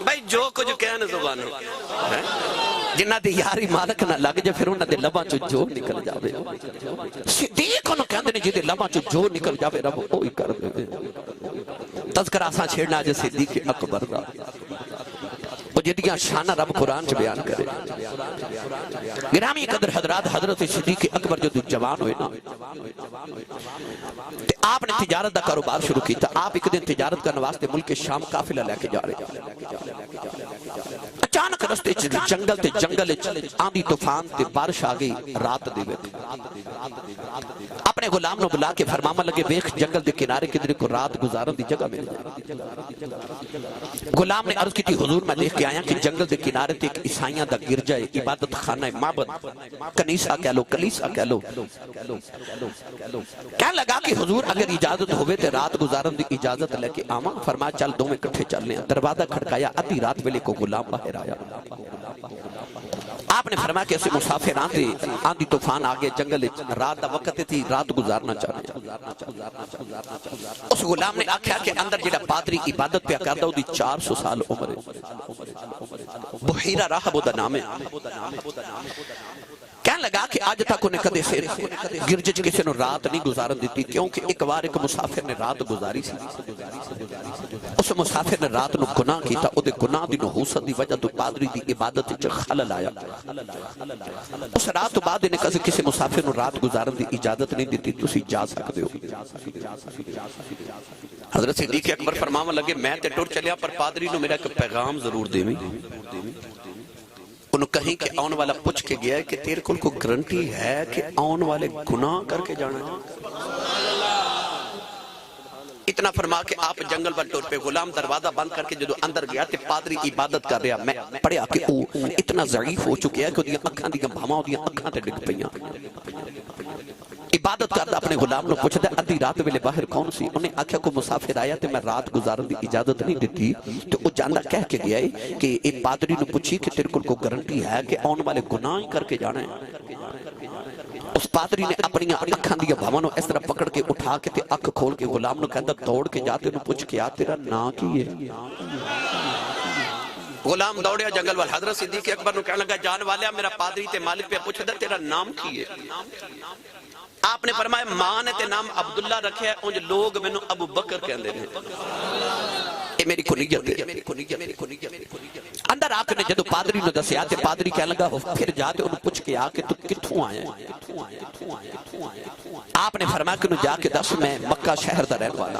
بھائی جو کچھ کہنا زبانوں جنہ دی یاری مالک نہ لگ جائے پھر انہاں دے لباں چوں جو نکل جاوے صدیق انہوں کہندے نے جدے لباں چوں جو نکل جاوے رب اوہی کر دے تذکرہ آساں چھیڑنا جے صدیق اکبر دا وہ جدیاں شانہ رب قرآن چ بیان کرے گرامی قدر حضرات حضرت صدیق اکبر جو جوان ہوئے نا آپ نے تجارت دا کاروبار شروع کیتا آپ ایک دن تجارت کرنے واسطے ملک شام قافلہ لے کے جا رہے اچانک رستے جنگل تے جنگل آندھی طوفان تے بارش آ گئی رات دے وقت اپنے غلام نو بلا کے فرماما لگے ویکھ جنگل دے کنارے کدھر کو رات گزارن دی جگہ مل جائے غلام نے عرض کی تھی حضور میں دیکھ کے آیا کہ جنگل دے کنارے تے ایک عیسائیاں دا گرجا ہے عبادت خانہ معبد کنیسہ کہہ لو کلیسہ کہہ لو کہنے لگا کہ حضور اگر اجازت ہوئے تے رات گزارن دی اجازت لے کے آواں فرمایا چل دو میں کٹھے چلنے ہیں دروازہ کھڑکایا ادھی رات ویلے کو غلام باہر آیا آپ نے فرمایا کہ اسے مسافر آندھی طوفان آگے جنگل رات دا وقت تھی رات گزارنا چاہتے اس غلام نے آکھیا کہ اندر جڑا پادری عبادت پہ کردا دی 400 سال عمر ہے بحیرہ راہب دا نام ہے کہنے لگا کہ آج تک انہیں کدے سے گرجج کسی نے رات نہیں گزارن دیتی کیونکہ ایک بار ایک مسافر نے رات گزاری سی اس مسافر نے رات نو گناہ کیتا او دے گناہ دی نحوست دی وجہ تو پادری دی عبادت وچ خلل آیا اس رات تو بعد انہیں کسی مسافر نو رات گزارن دی اجازت نہیں دیتی تسی جا سکتے ہو حضرت صدیق اکبر فرماون لگے میں تے ٹر چلیا پر پادری نو میرا ایک پیغام ضرور دیویں انہوں کہیں کہ آن والا پوچھ کے گیا ہے کہ تیرے کل کو گرنٹی ہے کہ آن والے گناہ کر کے جانا ہے اتنا فرما کے آپ جنگل پر ٹور پہ غلام دروازہ بند کر کے جدو اندر گیا تے پادری عبادت کر رہا میں پڑھیا کہ وہ اتنا ضعیف ہو چکے ہے کہ وہ اکھاں دی بھاواں دی اکھاں تے ڈگ پئیاں عبادت کرتا اپنے غلام نو پوچھدا ادھی رات ویلے باہر کون سی انہیں آکھیا کو مسافر آیا تے میں رات گزارن دی اجازت نہیں دیتی تو وہ جاندا کہہ کے گیا ہے کہ ایک پادری نو پوچھی کہ تیرے کو گارنٹی ہے کہ آن والے گناہ ہی کر کے جانا ہے اس پادری نے اپنی اکھاں دی بھاواں نو اس طرح پکڑ کے اٹھا کے تے اکھ کھول کے غلام نو کہندا دوڑ کے جاتے نو پوچھ کے آ تیرا نام کی ہے غلام دوڑیا جنگل وال حضرت صدیق اکبر نو کہنے لگا جان والیا میرا پادری تے مالک پہ پوچھدا تیرا نام کی ہے آپ نے فرمایا ماں نے تے نام عبداللہ رکھے ہیں انج لوگ میں ابو بکر کہندے ہیں یہ میری کنیت ہے اندر آپ نے جدو پادری نے دسیا تے پادری کہنے لگا پھر جاتے انہوں پوچھ کے آ کے تو کتھوں آئے آپ نے فرمایا کہ انہوں جا کے دس میں مکہ شہر دا رہن والا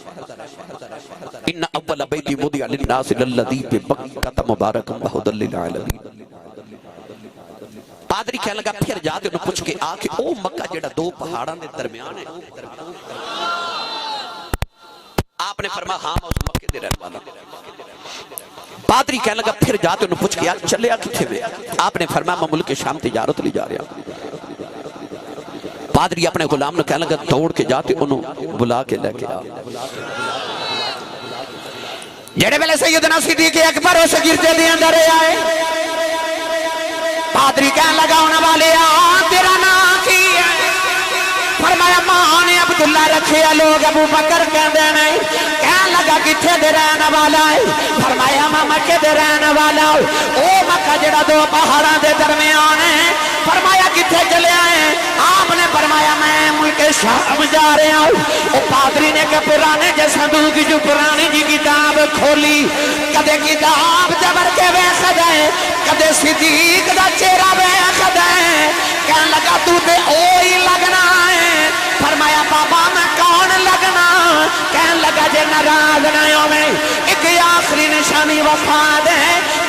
ان اول بیتی مدعا للناس للذی ببکۃ مبارکا وہدی للعالمین پادری کہنے لگا پھر جاتے انہوں پوچھ کے آ کے او مکہ جڑا دو پہاڑاں دے درمیان ہے آپ نے فرمایا ہاں اس مکے دے رہن والا پادری کہنے لگا پھر جاتے انہوں پوچھ گیا چلیا کتھے میں؟ آپ نے فرمایا میں ملک شام تجارت لی جا رہا. پادری اپنے غلام نے کہنے لگا دوڑ کے جاتے انہوں بلا کے لے کے آ. جڑے ویلے سیدنا صدیق اکبر اس گرجے دے اندر آئے پادری کہنے لگا انہاں والے تیرا نام کی ہے؟ فرمایا ماں نے عبداللہ رکھے لوگ ابو بکر کہندے نہیں. کہنے لگا کتھے دے رہنے والا ہے؟ فرمایا میں مکے دے رہنے والا ہوں. او مکہ جڑا دو پہاڑاں دے درمیان ہے. فرمایا کتھے چلے آئے؟ آپ نے فرمایا میں ملک شام جا رہا ہوں. او پادری نے کہ پرانے جے صندوق جو پرانی جی کتاب کھولی کدے کتاب جبر کے ویخ جائے کدے صدیق دا چہرہ ویخ جائے. کہنے لگا تو تے اوہی لگنا ہے. فرمایا بابا میں کون لگنا؟ کہنے لگا جے ناراض نہ ہوئے ایک آخری نشانی وفا دے.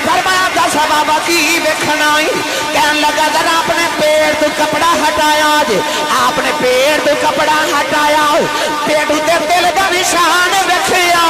فرمایا دس بابا کی بکھنائی. کہنے لگا ذرا اپنے پیڑ تو کپڑا ہٹایا جے. آپ نے پیڑ تو کپڑا ہٹایا پیڑ تے دل دا نشان وکھیا.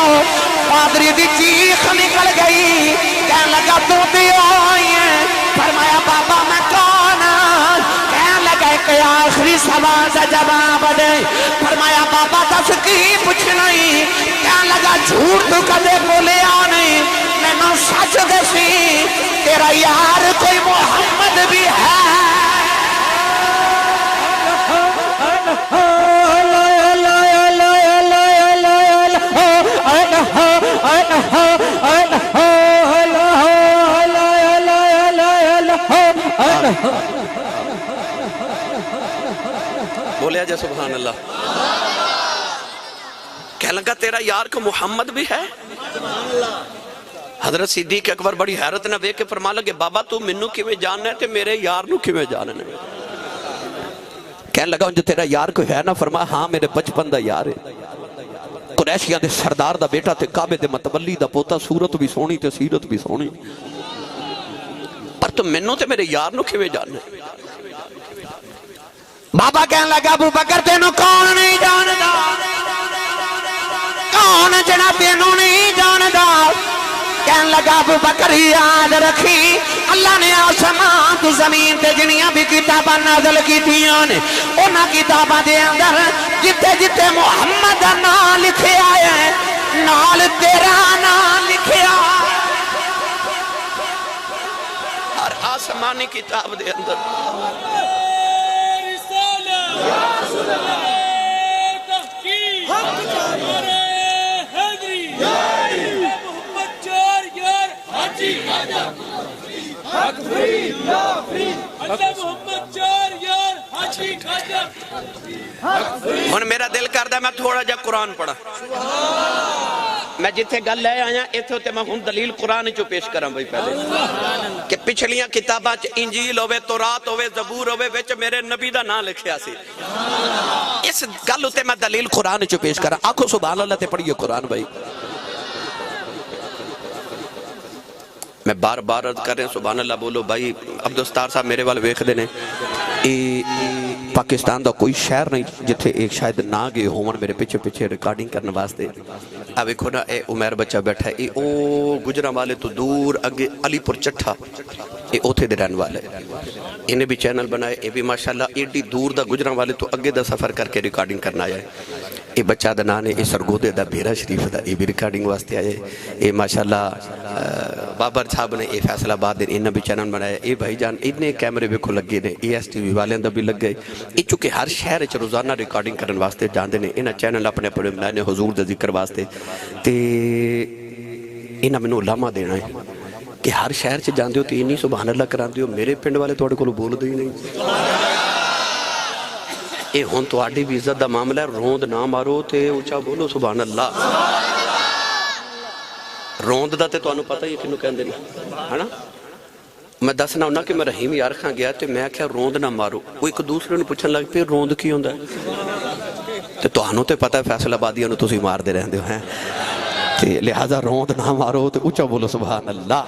پادری دی چیخ نکل گئی. کہنے لگا تو بھی ہوئی ہے. فرمایا بابا میں کون ہوں؟ کہنے لگا ایک آخری سوال سے جواب دے. فرمایا بابا دس کی پوچھنا ہی؟ کہنے لگا جھوٹ تو کدے بولیا نہیں میں نو سچ دسی تیرا یار کوئی محمد بھی ہے. بولیا جا سبحان اللہ. کہنے لگا تیرا یار کو محمد بھی ہے. حضرت صدیق اکبر بڑی حیرت نہ ویکھ کے فرما لگے بابا تو منو کیویں جاننا ہے تے میرے یار نو کیویں جاننا ہے؟ کہنے لگا جو تیرا یار کو ہے نا فرما ہاں میرے بچپن دا یار ہے. قریشیاں دے سردار دا بیٹا تے کعبے دے متولی دا پوتا صورت بھی سونی تے سیرت بھی سونی پر تو منو تے میرے یار نو کیویں جاننا ہے؟ بابا کہنے لگا ابو بکر تینوں کون نہیں جاندا؟ کون جڑا تینوں نہیں جاندا؟ کہنے لگا ابو بکر یاد رکھی اللہ نے آسمان تو زمین تے جنیاں بھی کتاباں نازل کیتیاں نے انہاں کتاباں دے اندر جتے جتے محمد دا نام لکھے آیا ہے نال تیرا نام لکھے آیا. ہر آسمانی کتاب دے اندر ہن میرا دل کردا میں تھوڑا جا قرآن پڑھا. میں جتھے گل لے آیا ایتھے تے میں ہن دلیل قرآن چو پیش کراں بھائی پہلے کہ پچھلیاں کتاباں چ انجیل ہوے تورات ہوے زبور ہوے وچ میرے نبی دا نام لکھیا سی. اس گل تے میں دلیل قرآن چو پیش کراں. آکھو سبحان اللہ تے پڑھیے قرآن بھائی. میں بار بار عرض کر رہے ہیں سبحان اللہ بولو بھائی. عبدالستار صاحب میرے وال ویکھ دے نے پاکستان دا کوئی شہر نہیں جتھے ایک شاید نہ گئے ہون میرے پیچھے پیچھے ریکارڈنگ کرنے واسطے. اب ایک ہونا اے عمیر بچہ بیٹھا ہے او گجرہ والے تو دور اگے علی پور چٹھا اے اوتھے دے رہن والے انہیں بھی چینل بنائے. اے بھی ماشاءاللہ ایڈی دور دا گجرہ والے تو اگے دا سفر کر کے ریکارڈنگ کرنا آیا ہے. اے بچہ دا نانے اے سرگودے دا بیرہ شریف دا اے بھی ریکارڈنگ واسطے آئے. اے ماشاءاللہ بابر صاحب نے اے فیصل آباد دے انہیں بھی چینل بنایا. اے بھائی جان انہیں کیمرے بھی کھو لگے نے اے ایس ٹی وی والے اندر بھی لگ گئے. اے چونکہ ہر شہر اچھ روزانہ ریکارڈنگ کرن واسطے جاندے نے انہیں چینل اپنے پڑے بنائے نے حضور دا ذکر واسطے. تے انہیں منو علامہ دینا ہے کہ ہر شہر چ جاندے ہو تے انہیں سبحان اللہ کران دیو. میرے پنڈ والے توڑے کو بول دے ہی نہیں. اے ہون تو آڈی بھی عزت دا معاملہ ہے. روند نہ مارو تے اونچا بولو سبحان اللہ. روند دا تے تو انہوں پتہ یہ کنو کہن دینا ہے نا. میں دسنا ہونا کہ میں رحیم یار خان گیا تے میں کیا روند نہ مارو. وہ ایک دوسرے نے پوچھن لگ پہ روند کی ہوندہ ہے تے تو انہوں تے پتہ ہے فیصل آبادی انہوں تو سی مار دے رہن دے ہیں. لہذا روند نہ مارو تے اونچا بولو سبحان اللہ.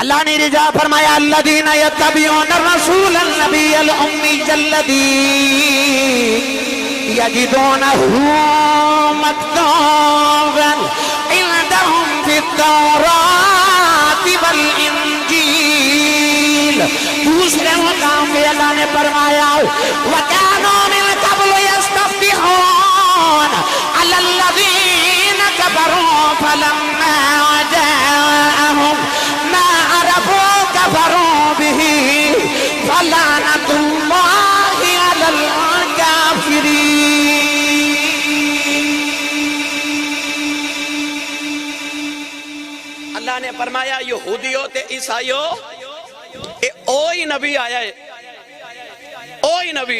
اللہ نے رجا فرمایا الذین یتبعون الرسول النبی الامی الذی یجدونہ مکتوبا عندہم فی بالتوراة والانجیل. دوسرے مقام پہ اللہ نے فرمایا وَكَانُوا مِن قَبْلُ يَسْتَفْتِحُونَ عَلَى الَّذِينَ كَفَرُوا فَلَمَّا جَاءَهُمْ مَا عَرَفُوا كَفَرُوا بِهِ فَلَعْنَةُ اللَّهِ عَلَى الْكَافِرِينَ. اللہ نے فرمایا یہودیوں تے عیسائیوں اے اوہی نبی آیا ہے، اوہی نبی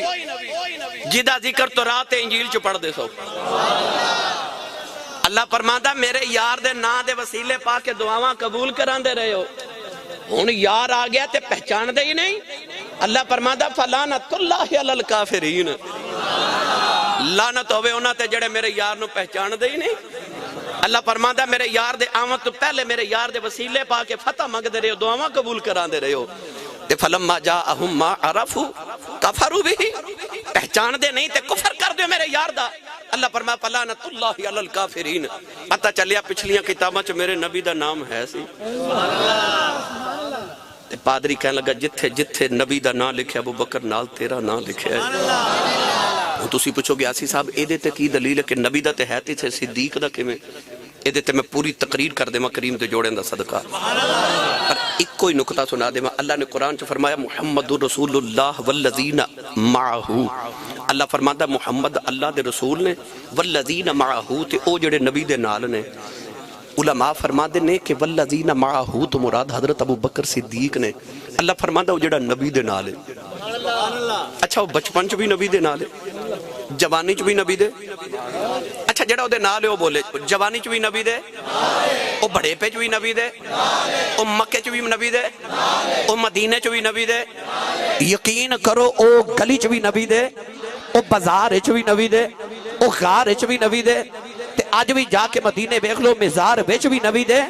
جیدہ ذکر تو رات انجیل چ پڑھ دے سو. اللہ فرماندا میرے یار دے نا دے وسیلے پا کے دعاواں قبول کران دے رہے ہو، ہن یار آ گیا تے پہچان دے ہی نہیں. اللہ فرماندا فلعنت اللہ علی الکافرین، لعنت ہوے انہاں تے جڑے میرے یار نو پہچان دے ہی نہیں. اللہ فرماندا میرے یار دے آمد تو پہلے میرے یار دے وسیلے پا کے فتح منگ دے رہے ہو، دعاواں قبول کران دے رہے ہو. تے فلما جاءہم ما عرفوا کفروا به، پہچان دے نہیں تے کفر کر دے میرے یار دا. اللہ فرمایا فلعنت اللہ علی الکافرین. پتہ چلیا پچھلیاں کتاباں چ میرے نبی دا نام ہے سی. تے پادری کہنے لگا جتھے جتھے نبی دا نام لکھیا ابو بکر نال تیرا نام لکھیا ہے. تسی پوچھو گے آسی صاحب ایدے تے کی دلیل ہے کہ نبی دا تے ہے تے صدیق دا کیویں؟ ایدے تے میں پوری تقریر کر دے کریم تے جوڑیں دا صدقہ. پر ایک کوئی نکتہ سنا دے. اللہ نے قرآن چ فرمایا محمد رسول اللہ والذین معہ. اللہ فرماتا محمد اللہ دے رسول نے، والذین معہ تے او جڑے نبی دے نال نے. علماء فرماتے نے کہ والذین معہ تو مراد حضرت ابو بکر صدیق نے. اللہ فرماتا وہ جڑا نبی دے نال ہے. اچھا وہ بچپن چ بھی نبی دے نال ہے، جوانی چ بھی نبی دے. اچھا جڑا وہ دے نال ہے وہ بولے جوانی چ بھی نبی دے، وہ بڑے پہ چ بھی نبی دے، وہ مکے چ بھی نبی دے، وہ مدینے چ بھی نبی دے. یقین کرو او گلی چ بھی نبی دے، او بازار چ بھی نبی دے، او غار چ بھی نبی دے. تے اج بھی جا کے مدینے ویکھ لو مزار وچ بھی نبی دے.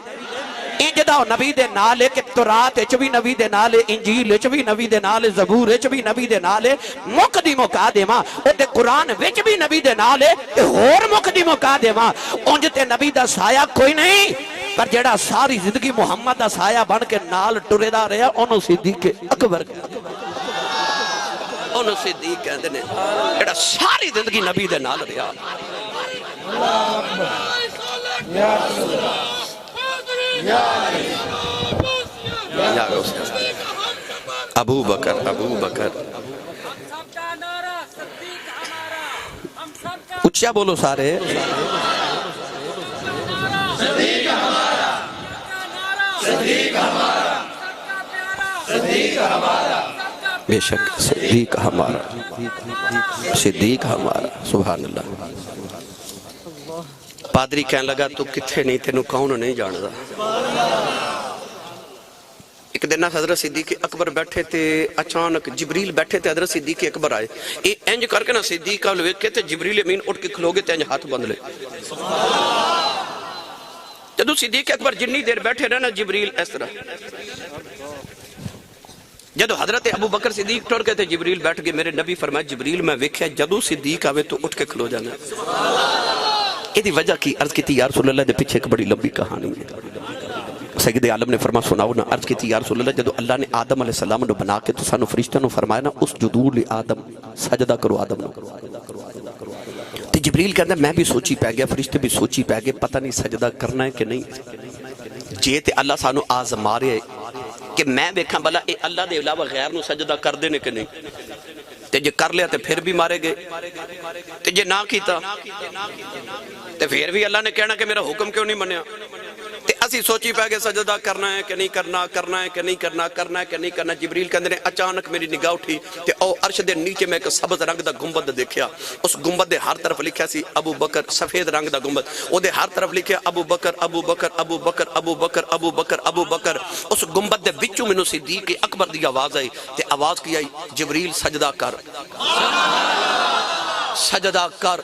انج دا نبی دے نال ہے کہ تورات وچ بھی نبی دے نال ہے، انجیل وچ بھی نبی دے نال ہے، زبور وچ بھی نبی دے نال ہے. مک دی مکا دیواں او تے قرآن وچ بھی نبی دے نال ہے تے ہور مک دی مکا دیواں اونج تے نبی دا سایہ کوئی نہیں. پر جڑا ساری زندگی محمد دا سایہ بن کے نال ٹرے دا رہیا اونوں صدیق اکبر انہوں صدیق کہندے نے جڑا ساری زندگی نبی دے نال رہیا. ابو بکر اچھا بولو سارے. بے شک صدیق ہمارا، صدیق ہمارا. سبحان اللہ. پادری کہنے لگا تو کتھے نہیں تینوں کون نہیں جاندا. ایک دن حضرت صدیق اکبر بیٹھے تھے، اچانک جبریل بیٹھے تھے، حضرت صدیق اکبر آئے. اے انج کر کے نا صدیق کا لوگ کہتے جبریل امین اٹھ کے کھلو گے تے انج ہاتھ بند لے. جدو صدیق اکبر جنی دیر بیٹھے رہنا جبریل اس طرح. جدو حضرت ابو بکر صدیق ٹر گئے تھے جبریل بیٹھ گئے. میرے نبی فرمایا جبریل میں ویکھیا جدو صدیق آوے تو اٹھ کے کھلو جانا. یہ دی وجہ کی عرض کی تھی یا رسول اللہ دے پیچھے ایک بڑی لمبی کہانی ہے. سید عالم نے فرما سناؤ نا. عرض کی تھی یا رسول اللہ جدو اللہ نے آدم علیہ السلام نے بنا کے تو سانو فرشتہ نو فرمایا نا اس جدور لی آدم سجدہ کرو آدم نو. تے جبریل کہتا ہے میں بھی سوچی پہ گیا، فرشتے بھی سوچی پہ گئے پتہ نہیں سجدہ کرنا ہے کہ نہیں. جے تے اللہ سانو آزما رہے کہ میں دیکھاں بلا اے اللہ دے علاوہ غیر نو سجدہ کر دینے کہ نہیں. تے جے کر لیا تے پھر بھی مارے گئے، تے جے نہ کیتا تے پھر بھی اللہ نے کہنا کہ میرا حکم کیوں نہیں منیا. تے اسی سوچی پہ گئے سجدہ کرنا ہے کہ نہیں کرنا، کرنا ہے کہ نہیں کرنا، کرنا ہے کہ نہیں کرنا. جبریل کہندے نے اچانک میری نگاہ اٹھی تے او عرش دے نیچے میں ایک سبز رنگ دا گنبد دیکھیا. اس گنبد دے ہر طرف لکھیا سی ابو بکر، سفید رنگ دا گنبد. او دے ہر طرف لکھیا ابو بکر ابو بکر ابو بکر ابو بکر ابو بکر ابو بکر. اس گنبد دے وچوں مینوں صدیق اکبر دی آواز آئی تے آواز کی آئی جبریل سجدہ کر، سجدہ کر.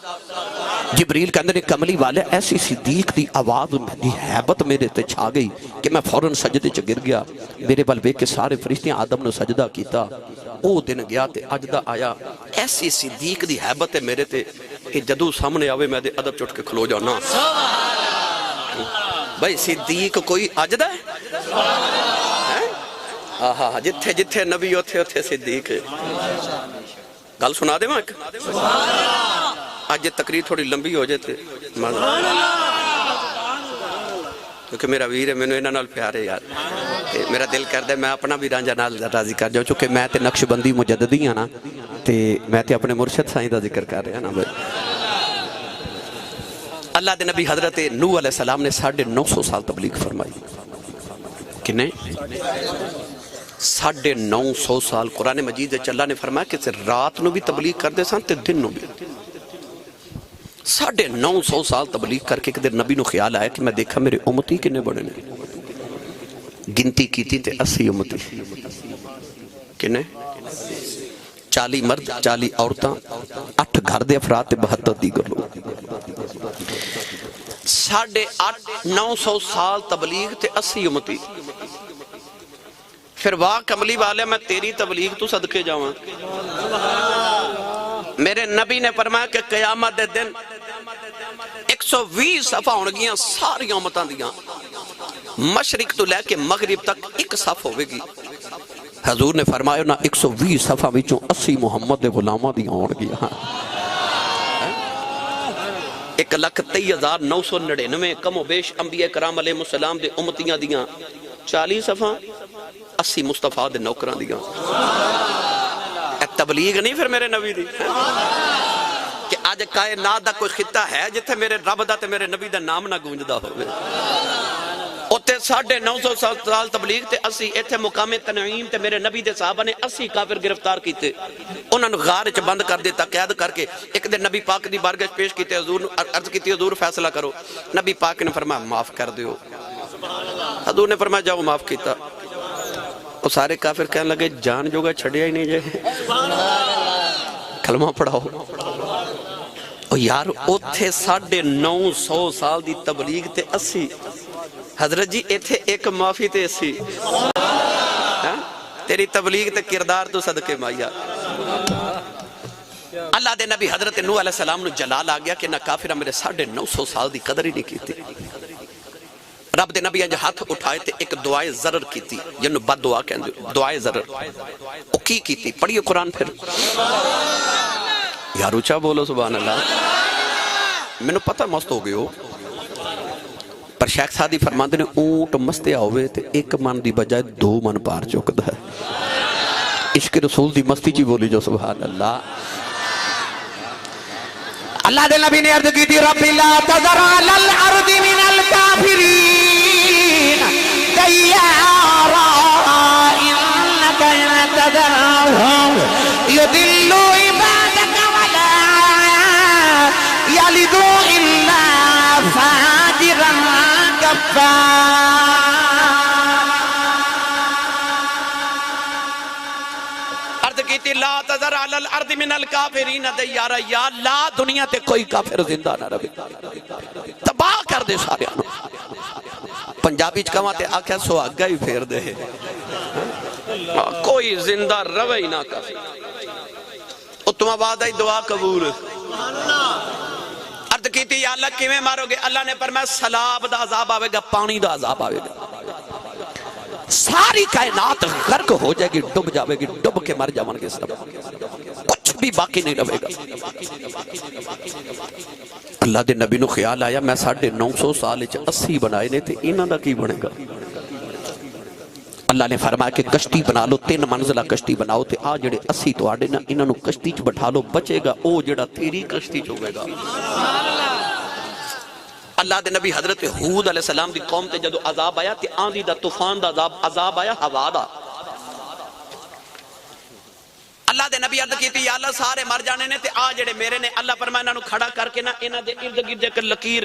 جبریل کہندے نے کملی والے ایسی صدیق دی آواز دی حیبت میرے تے چھا گئی کہ میں فوراً سجدے چ گر گیا. میرے بل ویکھ کے سارے فرشتے آدم نے سجدہ کیتا. او دن گیا تے اج دا آیا. ایسی صدیق دی حیبت ہے میرے تے کہ جدو سامنے آوے میں دے ادب چٹ کے کھلو جانا. بھائی صدیق کوئی اجدا ہے آہا جتھے جتھے نبی اتھے اتھے صدیق ہے گل سنا دے میں آج تقریر تھوڑی لمبی ہو جاتے کیونکہ میرا ویر ہے میں نے انہاں نال پیارے یار میرا دل کردا ہے میں اپنا بھی رانجھا نال راضی کر جاؤں چونکہ میں تے نقش بندی مجددی ہاں نا تے میں تے اپنے مرشد سائیں دا ذکر کر رہا نا بھائی اللہ دے نبی حضرت نوح علیہ السلام نے 950 سال تبلیغ فرمائی کنے 950 سال قرآن مجید اللہ نے فرمایا کہ رات نو بھی تبلیغ کر دے سان تے دن نو بھی 950 سال تبلیغ کر کے ایک دن نبی نو خیال آیا کہ میں دیکھا میرے امتی کنے بڑے نے گنتی کی تھی تے 80 امتی کنے 40 مرد 40 عورتاں 8 گھر دے افراد تے 72 دیگر لوگ 950 سال تبلیغ تے 80 امتی پھر واہ کملی والے میں تیری تبلیغ تو صدقے جاؤں میرے نبی نے فرمایا کہ قیامت دے دن 120 صفحہ ہونگیاں ساری امتاں دیاں مشرق تو لے کے مغرب تک ایک صف ہوئے گی حضور نے فرمایا نا 120 صفحہ وچوں 80 محمد دے غلامہ دیاں ہونگیاں 1,23,999 کم و بیش انبیاء کرام علیہ السلام دے امتیاں دیاں 40 صفحہ 80 مصطفیٰ دے نوکران دیاں تبلیغ نہیں پھر میرے نبی دی کہ آج کائنات دا کوئی خطہ ہے جتھے میرے رب دا تے میرے نبی دا نام نہ گونجدا ہوئے اوتے 950 سال تبلیغ تے 80 ایتھے مقام تنعیم تے میرے نبی دے صحابہ نے 80 کافر گرفتار کیتے انہاں نوں غار وچ بند کر دیتا قید کر کے ایک دن نبی پاک دی بارگاہ پیش کیتے حضور عرض کیتی حضور فیصلہ کرو نبی پاک نے فرمایا معاف کر دیو حضور نے فرمایا جاؤ معاف کیتا وہ سارے کافر کہنے لگے جان جوگا چھڑیا ہی نہیں جائے کلمہ پڑھاؤ او یار اوتھے 950 سال دی تبلیغ تے 80 حضرت جی ایتھے ایک معافی تے 80 تیری تبلیغ تے کردار تو صدقے مائیا اللہ دے نبی حضرت نوح علیہ السلام نو جلال آ گیا کہ نہ کافرہ میرے 950 سال دی قدر ہی نہیں کیتی رب دے نبی انج ہاتھ اٹھائے تے ایک دعائے ضرر کیتی جنہوں بد دعا کہندے دعائے ضرر او کی کیتی پڑھیے قرآن پھر یار اچھا بولو سبحان اللہ میں نے پتہ مست ہو گئے ہو پر شیخ سادی فرماندے نے اونٹ مستیا ہوئے تے ایک من دی بجائے 2 من پار چکدا ہے عشق رسول دی مستی جی بولی جو سبحان اللہ اللہ دے نبی نے عرض کی تھی رب لا تذر علی الارض من الکافرین دیارا انک ان تذرهم یضلوا عبادک ولا یلدوا الا فاجرا کفارا لا تذر علی الارض من الکافرین دیارا یا لا دنیا تے کوئی کافر زندہ نہ رہے تباہ کر دے سارے پنجابی چکاواں تے آکھا سواگا ہی پھیر دے کوئی زندہ روے ہی نہ کافر اتم آباد آئی دعا قبول عرض کی تھی یا اللہ کیویں مارو گے اللہ نے فرمایا سلاب دا عذاب آوے گا پانی دا عذاب آوے گا ساری کائنات غرق ہو جائے گی ڈب جاوے گی ڈب کے مر جاون گے سب کچھ بھی باقی نہیں رہے گا اللہ دے نبی نو خیال آیا میں 950 سال 80 بنائے نے تھے انہاں دا کی بنے گا اللہ نے فرمایا کہ کشتی بنا لو 3 منزلہ کشتی بناؤ تے آ جڑے 80 تو آڑے نا انہاں نو کشتی چ بٹھا لو بچے گا او جڑا تیری کشتی چ ہوے گا اللہ دے نبی حضرت ہود علیہ السلام دی قوم تے جدو عذاب آیا تے آندھی دا طوفان دا عذاب آیا ہوا دا اللہ دے نبی عرض کیتی یا اللہ سارے مر جانے نے تے آ جڑے میرے نے اللہ فرمایا انہاں نو کھڑا کر کے نا انہاں دے ارد گرد ایک لکیر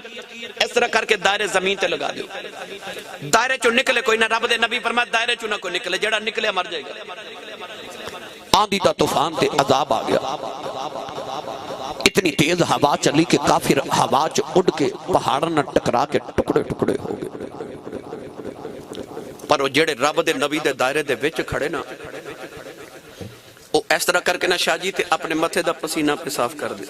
اس طرح کر کے دائرے زمین تے لگا دیو دائرے چوں نکلے کوئی نہ رب دے نبی فرمایا دائرے چوں نہ کوئی نکلے جڑا نکلے مر جائے گا آندھی دا طوفان تے عذاب آ گیا اتنی تیز ہوا چلی کہ کافر ہوا چ اڑ کے پہاڑاں نہ ٹکرا کے ٹکڑے ٹکڑے ہو گئے پر وہ جڑے رب دے نبی دے دائرے دے وچ کھڑے نا وہ اس طرح کر کے نا شاہ جی تے اپنے متھے دا پسینہ پہ صاف کر دے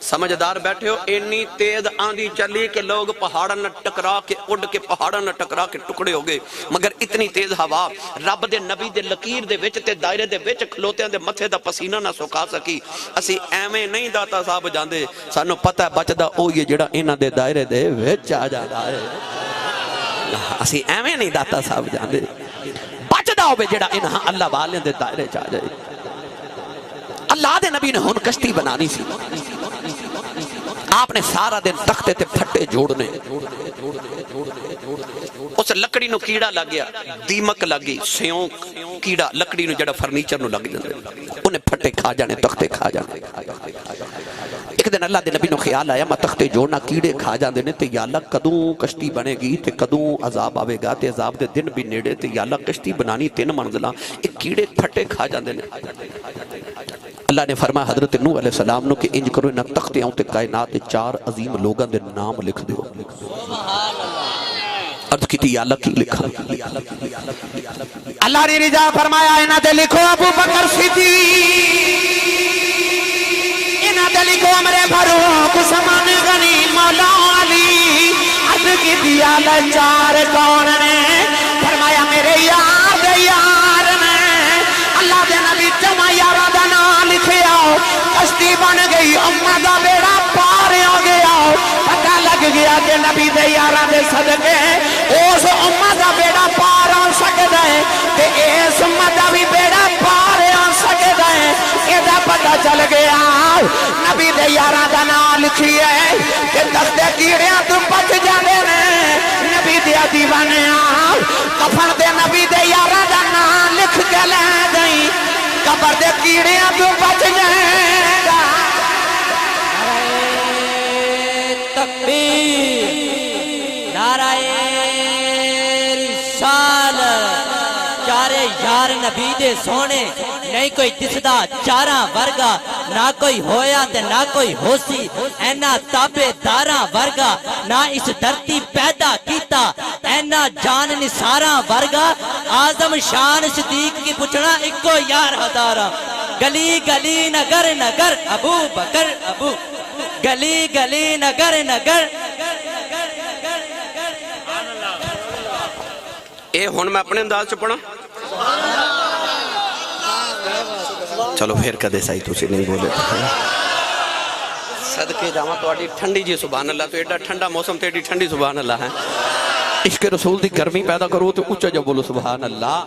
سمجھدار بیٹھے ہو اتنی تیز آندھی چلی کہ لوگ پہاڑاں نہ ٹکرا کے اڑ کے پہاڑاں نہ ٹکرا کے ٹکڑے ہو گئے مگر اتنی تیز ہوا رب دے نبی دے لکیر دے وچ تے دائرے دے وچ کھلوتیاں دے متھے دا پسینہ نہ سکا سکی اسی ایویں نہیں داتا صاحب جاندے سانو پتہ ہے بچدا او یہ جڑا انہاں دے دائرے دے وچ آ جاندا ہے اسی ایویں نہیں داتا صاحب جاندے بچدا ہوے جڑا انہاں اللہ والیاں دے دائرے چ آ جائے اللہ دے نبی نے ہن کشتی بنانی سی آپ نے سارا دن تختے تے پھٹے جوڑنے اس لکڑی نو کیڑا لگ گیا دیمک لگی سیوں کیڑا لکڑی نو جڑا فرنیچر نو لگ جاندے انہیں پھٹے کھا جانے تختے کھا جانے ایک دن اللہ دے نبی نو خیال آیا میں تختے جوڑنا کیڑے کھا جاندے نے تے یا اللہ کدوں کشتی بنے گی تے کدوں عذاب آوے گا تے عذاب دے دن بھی نیڑے تے یا اللہ کشتی بنانی 3 منزلہ ایک کیڑے پھٹے کھا جاندے نے اللہ نے فرمایا حضرت نوح علیہ السلام نو کہ انج کرو انہاں تختیاں تے کائنات 4 عظیم لوگاں دے نام لکھ دیو عرض کی یا اللہ کی لکھا اللہ نے رضا فرمایا انہاں تے لکھو ابو بکر صدیق انہاں تے لکھو عمر فاروق عثمان غنی مولا علی عرض کی یا اللہ 4 کون نے فرمایا میرے یار دے یار نے اللہ دے نبی 4 یاراں دا نام لکھیا کشتی بن گئی امت دا بیڑا پار ہو گیا پتہ لگ گیا کہ نبی دے یاراں دے صدقے اس امت دا بیڑا پار ہو سکدا ہے تے اس امت دا بھی بیڑا پار ہو سکدا ہے ادا پتہ چل گیا نبی دے یاراں دا نام لکھیا ہے کہ تختے کیڑیاں تو بچ جاندے نے نبی دے دیوانیاں کفن تے نبی دے یاراں دا نام لکھ کے لے گئی قبر دے کیڑیاں تو بچ جائے گا تکبیر نعرہ رسالت 4 یار نبی دے سونے نہیں کوئی دسدا 4 ورگا نہ کوئی ہویا تے نہ کوئی ہوسی اینا تابے داراں ورگا نہ اس دھرتی پیدا کیتا اینا جان نثاراں ورگا آزم شان صدیق کی پوچھنا اکو یار ہزاراں گلی گلی نگر نگر ابو بکر ابو گلی گلی نگر نگر اے ہن میں اپنے انداز چ پڑھا چلو پھر کدے سائی تسی نہیں بولے صدقے جاواں تہاڈی ٹھنڈی جی سبحان اللہ تو ایڈا ٹھنڈا موسم تے ایڈی ٹھنڈی سبحان اللہ ہے عشق رسول دی گرمی پیدا کرو تو اونچا جو بولو سبحان اللہ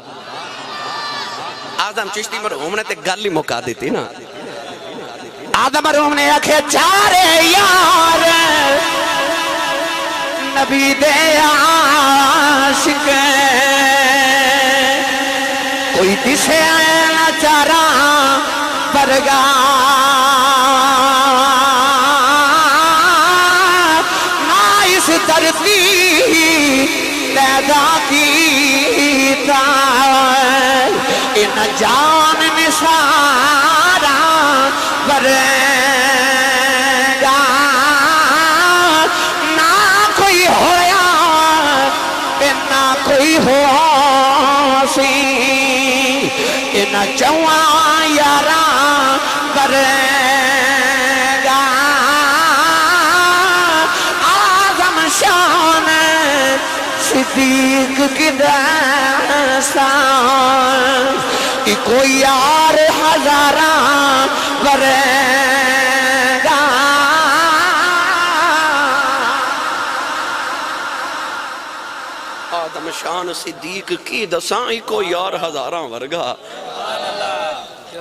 آدم چشتی مرحوم نے تے گل ہی مکا دیتی نا آدم مرحوم نے آکھے 4 یار نبی دے عاشق کوئی دسے نہ 4 ورگا نہ اس دھرتی پیدا کیتا ان جان نثارا ورگا نہ کوئی ہویا نہ کوئی ہوا سی ان 4 یاراں ورگا آزم شان صدیق کی داستان کوئی یار ہزاراں ورگا آدم شان صدیق کی دساں کوئی یار ہزاراں ورگا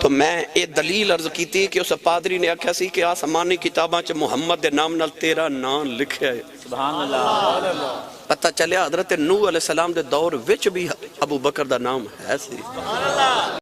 تو میں یہ دلیل عرض کی تھی کہ اس پادری نے آکھیا سی کہ آسمانی کتاباں چ محمد دے نام نال تیرا نام لکھیا ہے سبحان اللہ پتہ چلیا حضرت نوح علیہ السلام دے دور وچ بھی ابو بکر دا نام ہے سی